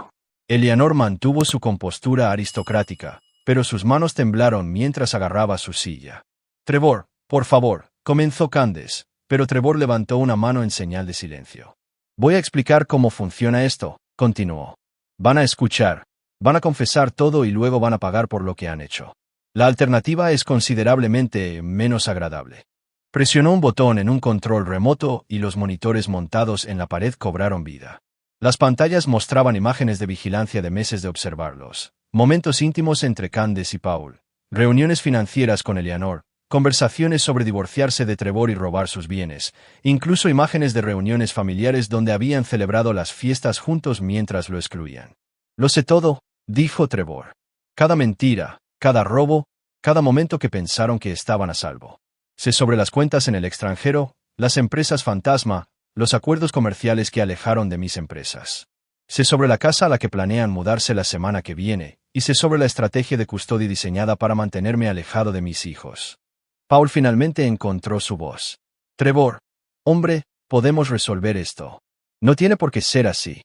Eleanor mantuvo su compostura aristocrática, pero sus manos temblaron mientras agarraba su silla. «Trevor, por favor», comenzó Candace, pero Trevor levantó una mano en señal de silencio. «Voy a explicar cómo funciona esto», continuó. «Van a escuchar, van a confesar todo y luego van a pagar por lo que han hecho. La alternativa es considerablemente menos agradable». Presionó un botón en un control remoto y los monitores montados en la pared cobraron vida. Las pantallas mostraban imágenes de vigilancia de meses de observarlos, momentos íntimos entre Candace y Paul, reuniones financieras con Eleanor, conversaciones sobre divorciarse de Trevor y robar sus bienes, incluso imágenes de reuniones familiares donde habían celebrado las fiestas juntos mientras lo excluían. «Lo sé todo», dijo Trevor. «Cada mentira, cada robo, cada momento que pensaron que estaban a salvo. Sé sobre las cuentas en el extranjero, las empresas fantasma, los acuerdos comerciales que alejaron de mis empresas. Sé sobre la casa a la que planean mudarse la semana que viene, y sé sobre la estrategia de custodia diseñada para mantenerme alejado de mis hijos». Paul finalmente encontró su voz. «Trevor, hombre, podemos resolver esto. No tiene por qué ser así».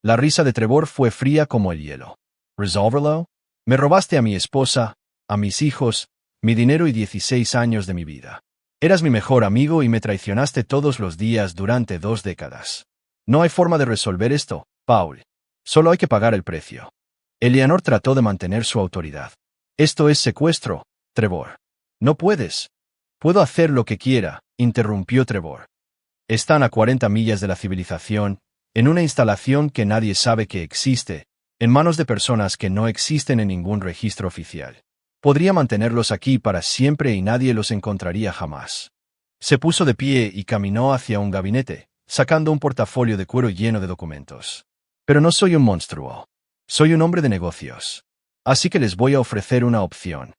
La risa de Trevor fue fría como el hielo. «¿Resolverlo? Me robaste a mi esposa, a mis hijos, mi dinero y 16 años de mi vida. Eras mi mejor amigo y me traicionaste todos los días durante 2 décadas. No hay forma de resolver esto, Paul. Solo hay que pagar el precio». Eleanor trató de mantener su autoridad. «Esto es secuestro, Trevor. No puedes». «Puedo hacer lo que quiera», interrumpió Trevor. «Están a 40 millas de la civilización, en una instalación que nadie sabe que existe, en manos de personas que no existen en ningún registro oficial. Podría mantenerlos aquí para siempre y nadie los encontraría jamás». Se puso de pie y caminó hacia un gabinete, sacando un portafolio de cuero lleno de documentos. «Pero no soy un monstruo. Soy un hombre de negocios. Así que les voy a ofrecer una opción».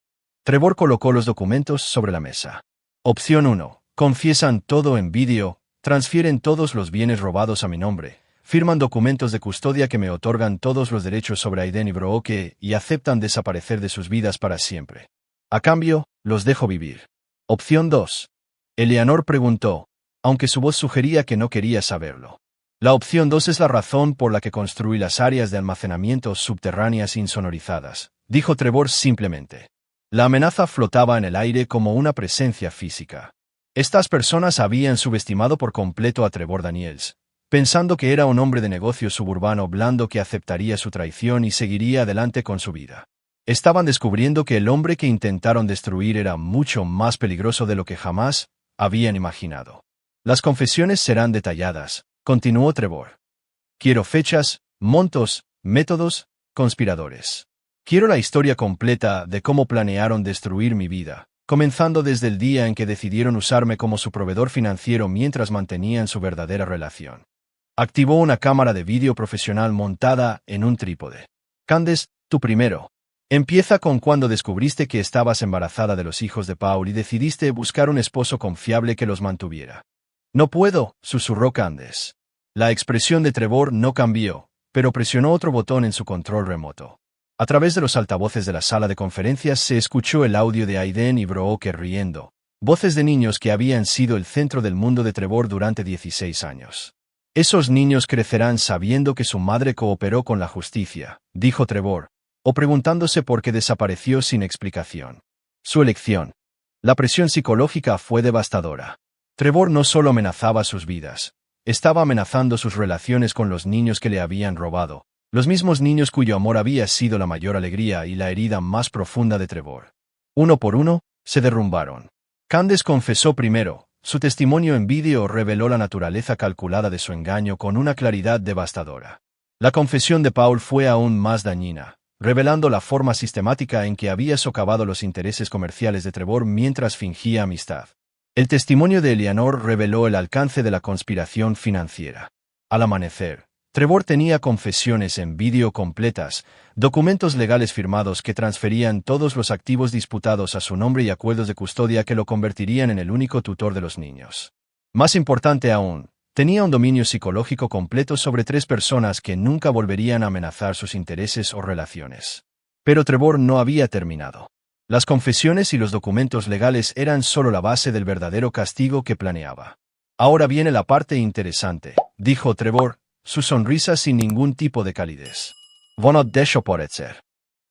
Trevor colocó los documentos sobre la mesa. Opción 1. Confiesan todo en vídeo, transfieren todos los bienes robados a mi nombre, firman documentos de custodia que me otorgan todos los derechos sobre Aiden y Brooke y aceptan desaparecer de sus vidas para siempre. A cambio, los dejo vivir. Opción 2. Eleanor preguntó, aunque su voz sugería que no quería saberlo. La opción 2 es la razón por la que construí las áreas de almacenamiento subterráneas insonorizadas, dijo Trevor simplemente. La amenaza flotaba en el aire como una presencia física. Estas personas habían subestimado por completo a Trevor Daniels, pensando que era un hombre de negocios suburbano blando que aceptaría su traición y seguiría adelante con su vida. Estaban descubriendo que el hombre que intentaron destruir era mucho más peligroso de lo que jamás habían imaginado. «Las confesiones serán detalladas», continuó Trevor. «Quiero fechas, montos, métodos, conspiradores. Quiero la historia completa de cómo planearon destruir mi vida, comenzando desde el día en que decidieron usarme como su proveedor financiero mientras mantenían su verdadera relación». Activó una cámara de vídeo profesional montada en un trípode. «Candace, tú primero. Empieza con cuando descubriste que estabas embarazada de los hijos de Paul y decidiste buscar un esposo confiable que los mantuviera». «No puedo», susurró Candace. La expresión de Trevor no cambió, pero presionó otro botón en su control remoto. A través de los altavoces de la sala de conferencias se escuchó el audio de Aiden y Brooke riendo, voces de niños que habían sido el centro del mundo de Trevor durante 16 años. «Esos niños crecerán sabiendo que su madre cooperó con la justicia», dijo Trevor, o preguntándose por qué desapareció sin explicación. Su elección. La presión psicológica fue devastadora. Trevor no solo amenazaba sus vidas, estaba amenazando sus relaciones con los niños que le habían robado, los mismos niños cuyo amor había sido la mayor alegría y la herida más profunda de Trevor. Uno por uno, se derrumbaron. Candace confesó primero. Su testimonio en vídeo reveló la naturaleza calculada de su engaño con una claridad devastadora. La confesión de Paul fue aún más dañina, revelando la forma sistemática en que había socavado los intereses comerciales de Trevor mientras fingía amistad. El testimonio de Eleanor reveló el alcance de la conspiración financiera. Al amanecer, Trevor tenía confesiones en vídeo completas, documentos legales firmados que transferían todos los activos disputados a su nombre y acuerdos de custodia que lo convertirían en el único tutor de los niños. Más importante aún, tenía un dominio psicológico completo sobre 3 personas que nunca volverían a amenazar sus intereses o relaciones. Pero Trevor no había terminado. Las confesiones y los documentos legales eran solo la base del verdadero castigo que planeaba. Ahora viene la parte interesante, dijo Trevor, su sonrisa sin ningún tipo de calidez. Vonot desho porecer.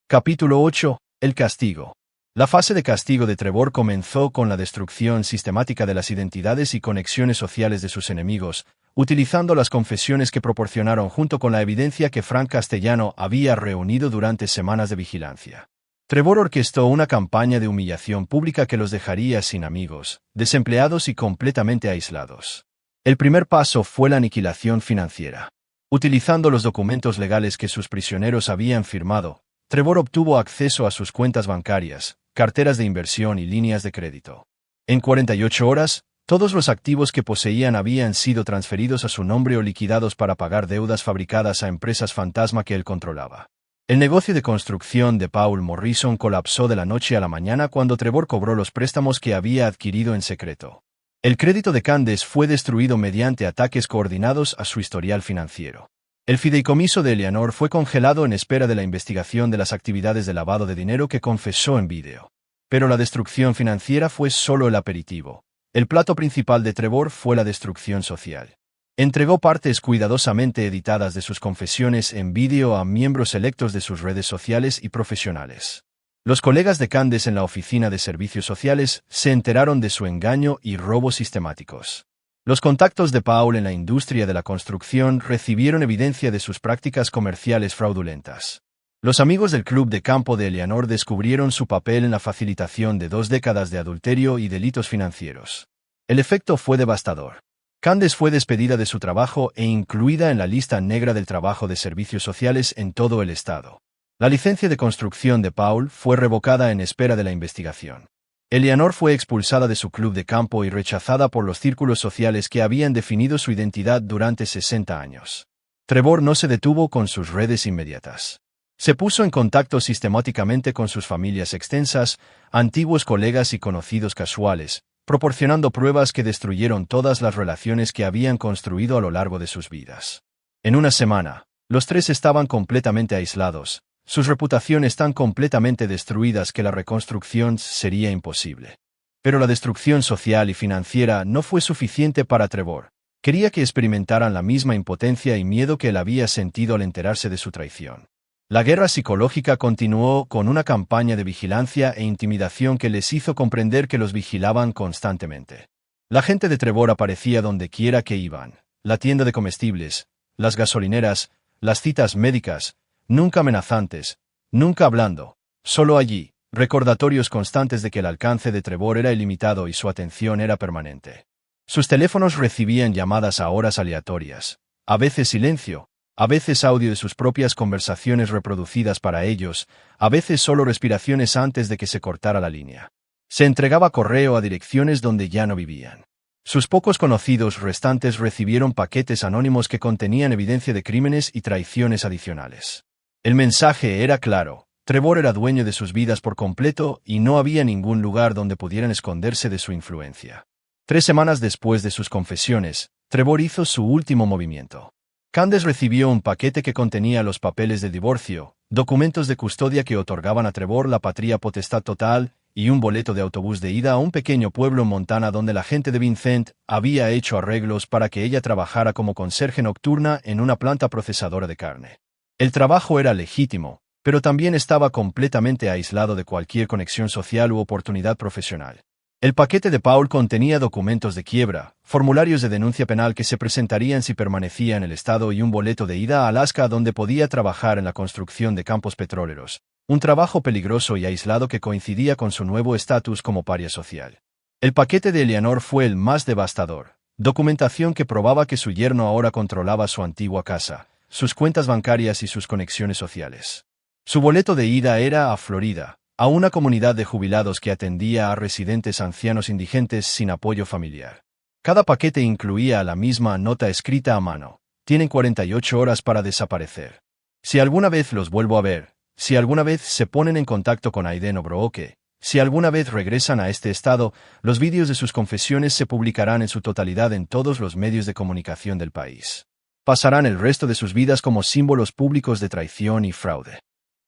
Capítulo 8. El castigo. La fase de castigo de Trevor comenzó con la destrucción sistemática de las identidades y conexiones sociales de sus enemigos, utilizando las confesiones que proporcionaron junto con la evidencia que Frank Castellano había reunido durante semanas de vigilancia. Trevor orquestó una campaña de humillación pública que los dejaría sin amigos, desempleados y completamente aislados. El primer paso fue la aniquilación financiera. Utilizando los documentos legales que sus prisioneros habían firmado, Trevor obtuvo acceso a sus cuentas bancarias, carteras de inversión y líneas de crédito. En 48 horas, todos los activos que poseían habían sido transferidos a su nombre o liquidados para pagar deudas fabricadas a empresas fantasma que él controlaba. El negocio de construcción de Paul Morrison colapsó de la noche a la mañana cuando Trevor cobró los préstamos que había adquirido en secreto. El crédito de Candace fue destruido mediante ataques coordinados a su historial financiero. El fideicomiso de Eleanor fue congelado en espera de la investigación de las actividades de lavado de dinero que confesó en vídeo. Pero la destrucción financiera fue solo el aperitivo. El plato principal de Trevor fue la destrucción social. Entregó partes cuidadosamente editadas de sus confesiones en vídeo a miembros selectos de sus redes sociales y profesionales. Los colegas de Candace en la oficina de servicios sociales se enteraron de su engaño y robos sistemáticos. Los contactos de Paul en la industria de la construcción recibieron evidencia de sus prácticas comerciales fraudulentas. Los amigos del club de campo de Eleanor descubrieron su papel en la facilitación de 2 décadas de adulterio y delitos financieros. El efecto fue devastador. Candace fue despedida de su trabajo e incluida en la lista negra del trabajo de servicios sociales en todo el estado. La licencia de construcción de Paul fue revocada en espera de la investigación. Eleanor fue expulsada de su club de campo y rechazada por los círculos sociales que habían definido su identidad durante 60 años. Trevor no se detuvo con sus redes inmediatas. Se puso en contacto sistemáticamente con sus familias extensas, antiguos colegas y conocidos casuales, proporcionando pruebas que destruyeron todas las relaciones que habían construido a lo largo de sus vidas. En una semana, los 3 estaban completamente aislados, sus reputaciones tan completamente destruidas que la reconstrucción sería imposible. Pero la destrucción social y financiera no fue suficiente para Trevor. Quería que experimentaran la misma impotencia y miedo que él había sentido al enterarse de su traición. La guerra psicológica continuó con una campaña de vigilancia e intimidación que les hizo comprender que los vigilaban constantemente. La gente de Trevor aparecía donde quiera que iban: la tienda de comestibles, las gasolineras, las citas médicas, nunca amenazantes, nunca hablando, solo allí, recordatorios constantes de que el alcance de Trevor era ilimitado y su atención era permanente. Sus teléfonos recibían llamadas a horas aleatorias, a veces silencio, a veces audio de sus propias conversaciones reproducidas para ellos, a veces solo respiraciones antes de que se cortara la línea. Se entregaba correo a direcciones donde ya no vivían. Sus pocos conocidos restantes recibieron paquetes anónimos que contenían evidencia de crímenes y traiciones adicionales. El mensaje era claro: Trevor era dueño de sus vidas por completo y no había ningún lugar donde pudieran esconderse de su influencia. 3 semanas después de sus confesiones, Trevor hizo su último movimiento. Candace recibió un paquete que contenía los papeles de divorcio, documentos de custodia que otorgaban a Trevor la patria potestad total, y un boleto de autobús de ida a un pequeño pueblo en Montana donde la gente de Vincent había hecho arreglos para que ella trabajara como conserje nocturna en una planta procesadora de carne. El trabajo era legítimo, pero también estaba completamente aislado de cualquier conexión social u oportunidad profesional. El paquete de Paul contenía documentos de quiebra, formularios de denuncia penal que se presentarían si permanecía en el estado y un boleto de ida a Alaska donde podía trabajar en la construcción de campos petroleros, un trabajo peligroso y aislado que coincidía con su nuevo estatus como paria social. El paquete de Eleanor fue el más devastador: documentación que probaba que su yerno ahora controlaba su antigua casa, sus cuentas bancarias y sus conexiones sociales. Su boleto de ida era a Florida, a una comunidad de jubilados que atendía a residentes ancianos indigentes sin apoyo familiar. Cada paquete incluía la misma nota escrita a mano: tienen 48 horas para desaparecer. Si alguna vez los vuelvo a ver, si alguna vez se ponen en contacto con Aiden O'Brooke, si alguna vez regresan a este estado, los vídeos de sus confesiones se publicarán en su totalidad en todos los medios de comunicación del país. Pasarán el resto de sus vidas como símbolos públicos de traición y fraude.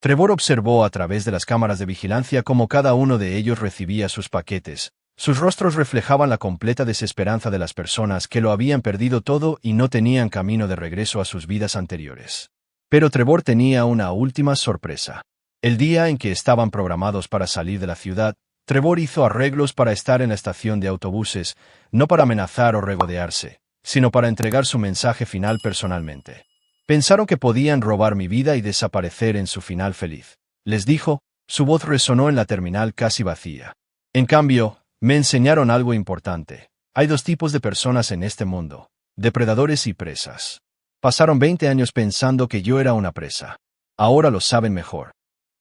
Trevor observó a través de las cámaras de vigilancia cómo cada uno de ellos recibía sus paquetes. Sus rostros reflejaban la completa desesperanza de las personas que lo habían perdido todo y no tenían camino de regreso a sus vidas anteriores. Pero Trevor tenía una última sorpresa. El día en que estaban programados para salir de la ciudad, Trevor hizo arreglos para estar en la estación de autobuses, no para amenazar o regodearse, sino para entregar su mensaje final personalmente. Pensaron que podían robar mi vida y desaparecer en su final feliz. Les dijo, su voz resonó en la terminal casi vacía. En cambio, me enseñaron algo importante. Hay dos tipos de personas en este mundo: depredadores y presas. Pasaron 20 años pensando que yo era una presa. Ahora lo saben mejor.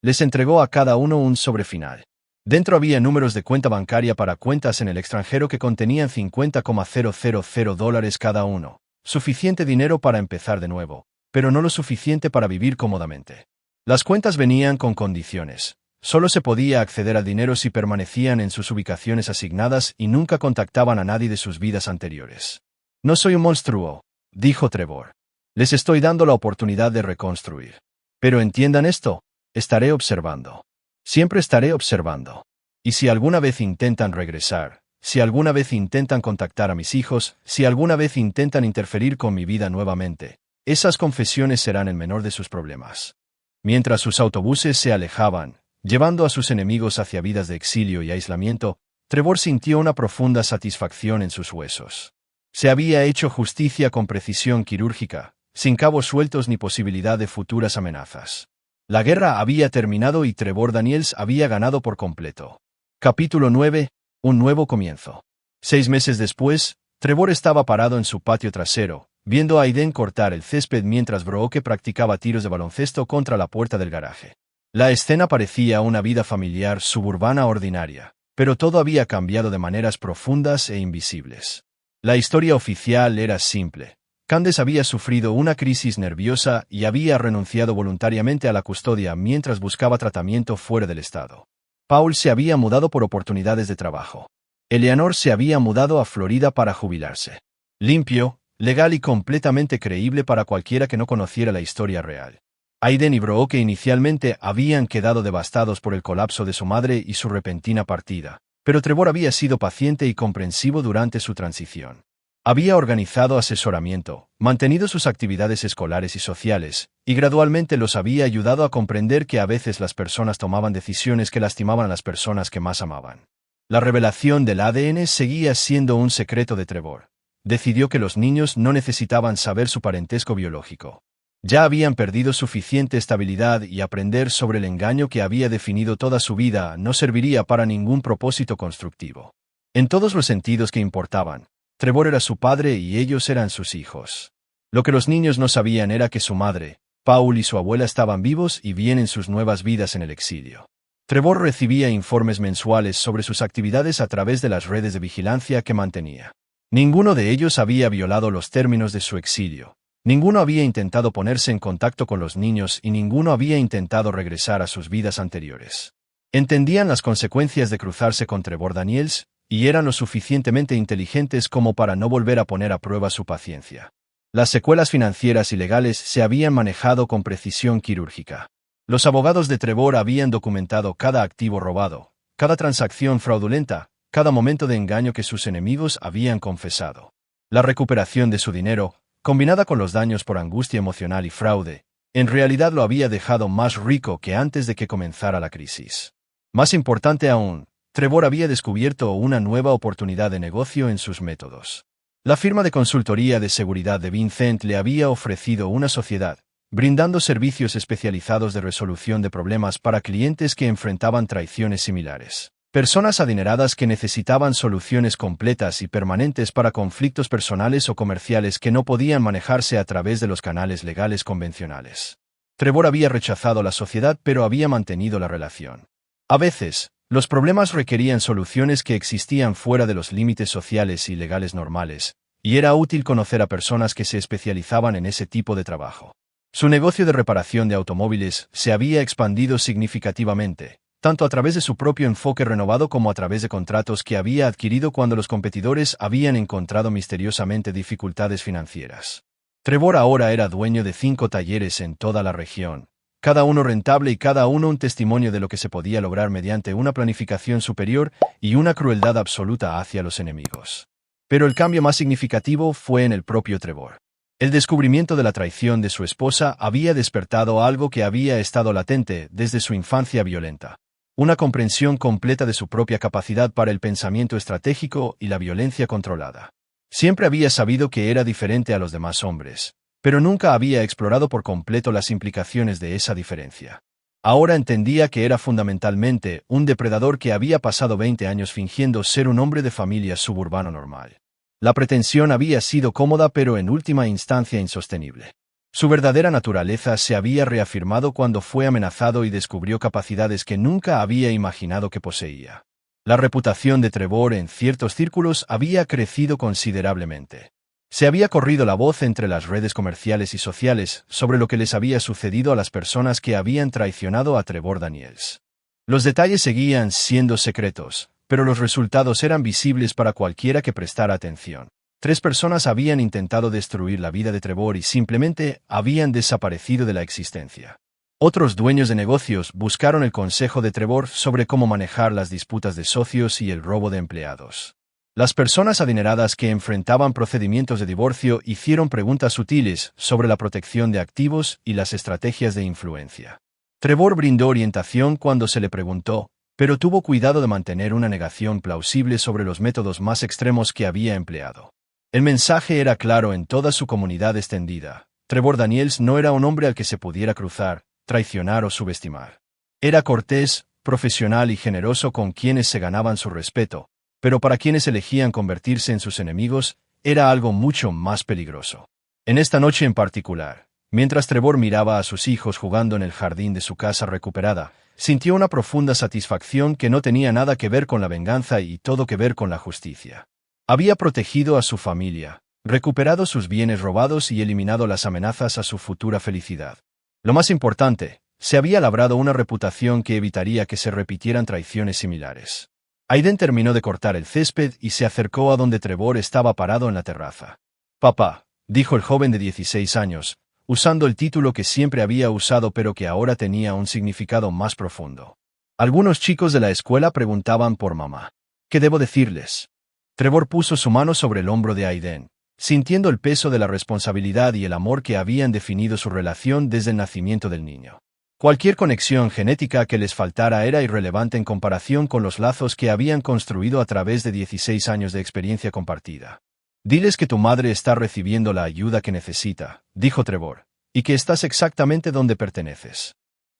Les entregó a cada uno un sobre final. Dentro había números de cuenta bancaria para cuentas en el extranjero que contenían $50,000 cada uno. Suficiente dinero para empezar de nuevo, pero no lo suficiente para vivir cómodamente. Las cuentas venían con condiciones. Solo se podía acceder al dinero si permanecían en sus ubicaciones asignadas y nunca contactaban a nadie de sus vidas anteriores. No soy un monstruo, dijo Trevor. Les estoy dando la oportunidad de reconstruir. Pero entiendan esto, estaré observando. Siempre estaré observando. Y si alguna vez intentan regresar, si alguna vez intentan contactar a mis hijos, si alguna vez intentan interferir con mi vida nuevamente, esas confesiones serán el menor de sus problemas. Mientras sus autobuses se alejaban, llevando a sus enemigos hacia vidas de exilio y aislamiento, Trevor sintió una profunda satisfacción en sus huesos. Se había hecho justicia con precisión quirúrgica, sin cabos sueltos ni posibilidad de futuras amenazas. La guerra había terminado y Trevor Daniels había ganado por completo. Capítulo 9. Un nuevo comienzo. 6 meses después, Trevor estaba parado en su patio trasero, viendo a Aiden cortar el césped mientras Brooke practicaba tiros de baloncesto contra la puerta del garaje. La escena parecía una vida familiar suburbana ordinaria, pero todo había cambiado de maneras profundas e invisibles. La historia oficial era simple. Candace había sufrido una crisis nerviosa y había renunciado voluntariamente a la custodia mientras buscaba tratamiento fuera del estado. Paul se había mudado por oportunidades de trabajo. Eleanor se había mudado a Florida para jubilarse. Limpio, legal y completamente creíble para cualquiera que no conociera la historia real. Aiden y Brooke inicialmente habían quedado devastados por el colapso de su madre y su repentina partida, pero Trevor había sido paciente y comprensivo durante su transición. Había organizado asesoramiento, mantenido sus actividades escolares y sociales, y gradualmente los había ayudado a comprender que a veces las personas tomaban decisiones que lastimaban a las personas que más amaban. La revelación del ADN seguía siendo un secreto de Trevor. Decidió que los niños no necesitaban saber su parentesco biológico. Ya habían perdido suficiente estabilidad y aprender sobre el engaño que había definido toda su vida no serviría para ningún propósito constructivo. En todos los sentidos que importaban, Trevor era su padre y ellos eran sus hijos. Lo que los niños no sabían era que su madre, Paul y su abuela estaban vivos y bien en sus nuevas vidas en el exilio. Trevor recibía informes mensuales sobre sus actividades a través de las redes de vigilancia que mantenía. Ninguno de ellos había violado los términos de su exilio. Ninguno había intentado ponerse en contacto con los niños y ninguno había intentado regresar a sus vidas anteriores. Entendían las consecuencias de cruzarse con Trevor Daniels, y eran lo suficientemente inteligentes como para no volver a poner a prueba su paciencia. Las secuelas financieras y legales se habían manejado con precisión quirúrgica. Los abogados de Trevor habían documentado cada activo robado, cada transacción fraudulenta, cada momento de engaño que sus enemigos habían confesado. La recuperación de su dinero, combinada con los daños por angustia emocional y fraude, en realidad lo había dejado más rico que antes de que comenzara la crisis. Más importante aún, Trevor había descubierto una nueva oportunidad de negocio en sus métodos. La firma de consultoría de seguridad de Vincent le había ofrecido una sociedad, brindando servicios especializados de resolución de problemas para clientes que enfrentaban traiciones similares. Personas adineradas que necesitaban soluciones completas y permanentes para conflictos personales o comerciales que no podían manejarse a través de los canales legales convencionales. Trevor había rechazado la sociedad pero había mantenido la relación. A veces, los problemas requerían soluciones que existían fuera de los límites sociales y legales normales, y era útil conocer a personas que se especializaban en ese tipo de trabajo. Su negocio de reparación de automóviles se había expandido significativamente, tanto a través de su propio enfoque renovado como a través de contratos que había adquirido cuando los competidores habían encontrado misteriosamente dificultades financieras. Trevor ahora era dueño de 5 talleres en toda la región, cada uno rentable y cada uno un testimonio de lo que se podía lograr mediante una planificación superior y una crueldad absoluta hacia los enemigos. Pero el cambio más significativo fue en el propio Trevor. El descubrimiento de la traición de su esposa había despertado algo que había estado latente desde su infancia violenta. Una comprensión completa de su propia capacidad para el pensamiento estratégico y la violencia controlada. Siempre había sabido que era diferente a los demás hombres, pero nunca había explorado por completo las implicaciones de esa diferencia. Ahora entendía que era fundamentalmente un depredador que había pasado 20 años fingiendo ser un hombre de familia suburbano normal. La pretensión había sido cómoda pero en última instancia insostenible. Su verdadera naturaleza se había reafirmado cuando fue amenazado y descubrió capacidades que nunca había imaginado que poseía. La reputación de Trevor en ciertos círculos había crecido considerablemente. Se había corrido la voz entre las redes comerciales y sociales sobre lo que les había sucedido a las personas que habían traicionado a Trevor Daniels. Los detalles seguían siendo secretos, pero los resultados eran visibles para cualquiera que prestara atención. 3 personas habían intentado destruir la vida de Trevor y simplemente habían desaparecido de la existencia. Otros dueños de negocios buscaron el consejo de Trevor sobre cómo manejar las disputas de socios y el robo de empleados. Las personas adineradas que enfrentaban procedimientos de divorcio hicieron preguntas sutiles sobre la protección de activos y las estrategias de influencia. Trevor brindó orientación cuando se le preguntó, pero tuvo cuidado de mantener una negación plausible sobre los métodos más extremos que había empleado. El mensaje era claro en toda su comunidad extendida. Trevor Daniels no era un hombre al que se pudiera cruzar, traicionar o subestimar. Era cortés, profesional y generoso con quienes se ganaban su respeto, pero para quienes elegían convertirse en sus enemigos, era algo mucho más peligroso. En esta noche en particular, mientras Trevor miraba a sus hijos jugando en el jardín de su casa recuperada, sintió una profunda satisfacción que no tenía nada que ver con la venganza y todo que ver con la justicia. Había protegido a su familia, recuperado sus bienes robados y eliminado las amenazas a su futura felicidad. Lo más importante, se había labrado una reputación que evitaría que se repitieran traiciones similares. Aiden terminó de cortar el césped y se acercó a donde Trevor estaba parado en la terraza. «Papá», dijo el joven de 16 años, usando el título que siempre había usado pero que ahora tenía un significado más profundo. Algunos chicos de la escuela preguntaban por mamá. «¿Qué debo decirles?». Trevor puso su mano sobre el hombro de Aiden, sintiendo el peso de la responsabilidad y el amor que habían definido su relación desde el nacimiento del niño. Cualquier conexión genética que les faltara era irrelevante en comparación con los lazos que habían construido a través de 16 años de experiencia compartida. «Diles que tu madre está recibiendo la ayuda que necesita», dijo Trevor, «y que estás exactamente donde perteneces».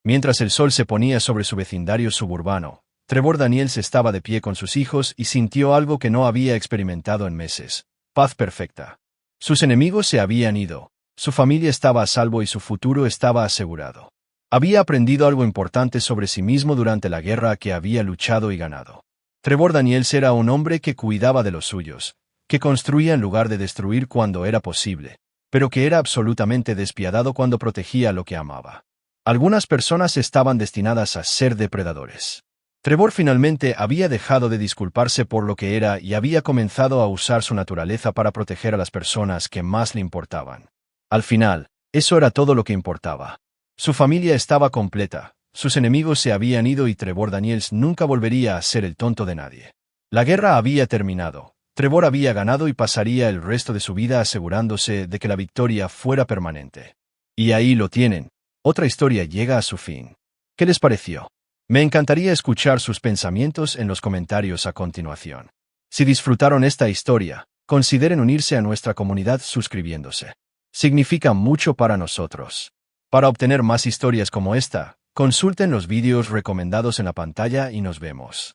Mientras el sol se ponía sobre su vecindario suburbano, Trevor Daniels estaba de pie con sus hijos y sintió algo que no había experimentado en meses: paz perfecta. Sus enemigos se habían ido, su familia estaba a salvo y su futuro estaba asegurado. Había aprendido algo importante sobre sí mismo durante la guerra que había luchado y ganado. Trevor Daniels era un hombre que cuidaba de los suyos, que construía en lugar de destruir cuando era posible, pero que era absolutamente despiadado cuando protegía lo que amaba. Algunas personas estaban destinadas a ser depredadores. Trevor finalmente había dejado de disculparse por lo que era y había comenzado a usar su naturaleza para proteger a las personas que más le importaban. Al final, eso era todo lo que importaba. Su familia estaba completa, sus enemigos se habían ido y Trevor Daniels nunca volvería a ser el tonto de nadie. La guerra había terminado, Trevor había ganado y pasaría el resto de su vida asegurándose de que la victoria fuera permanente. Y ahí lo tienen, otra historia llega a su fin. ¿Qué les pareció? Me encantaría escuchar sus pensamientos en los comentarios a continuación. Si disfrutaron esta historia, consideren unirse a nuestra comunidad suscribiéndose. Significa mucho para nosotros. Para obtener más historias como esta, consulten los vídeos recomendados en la pantalla y nos vemos.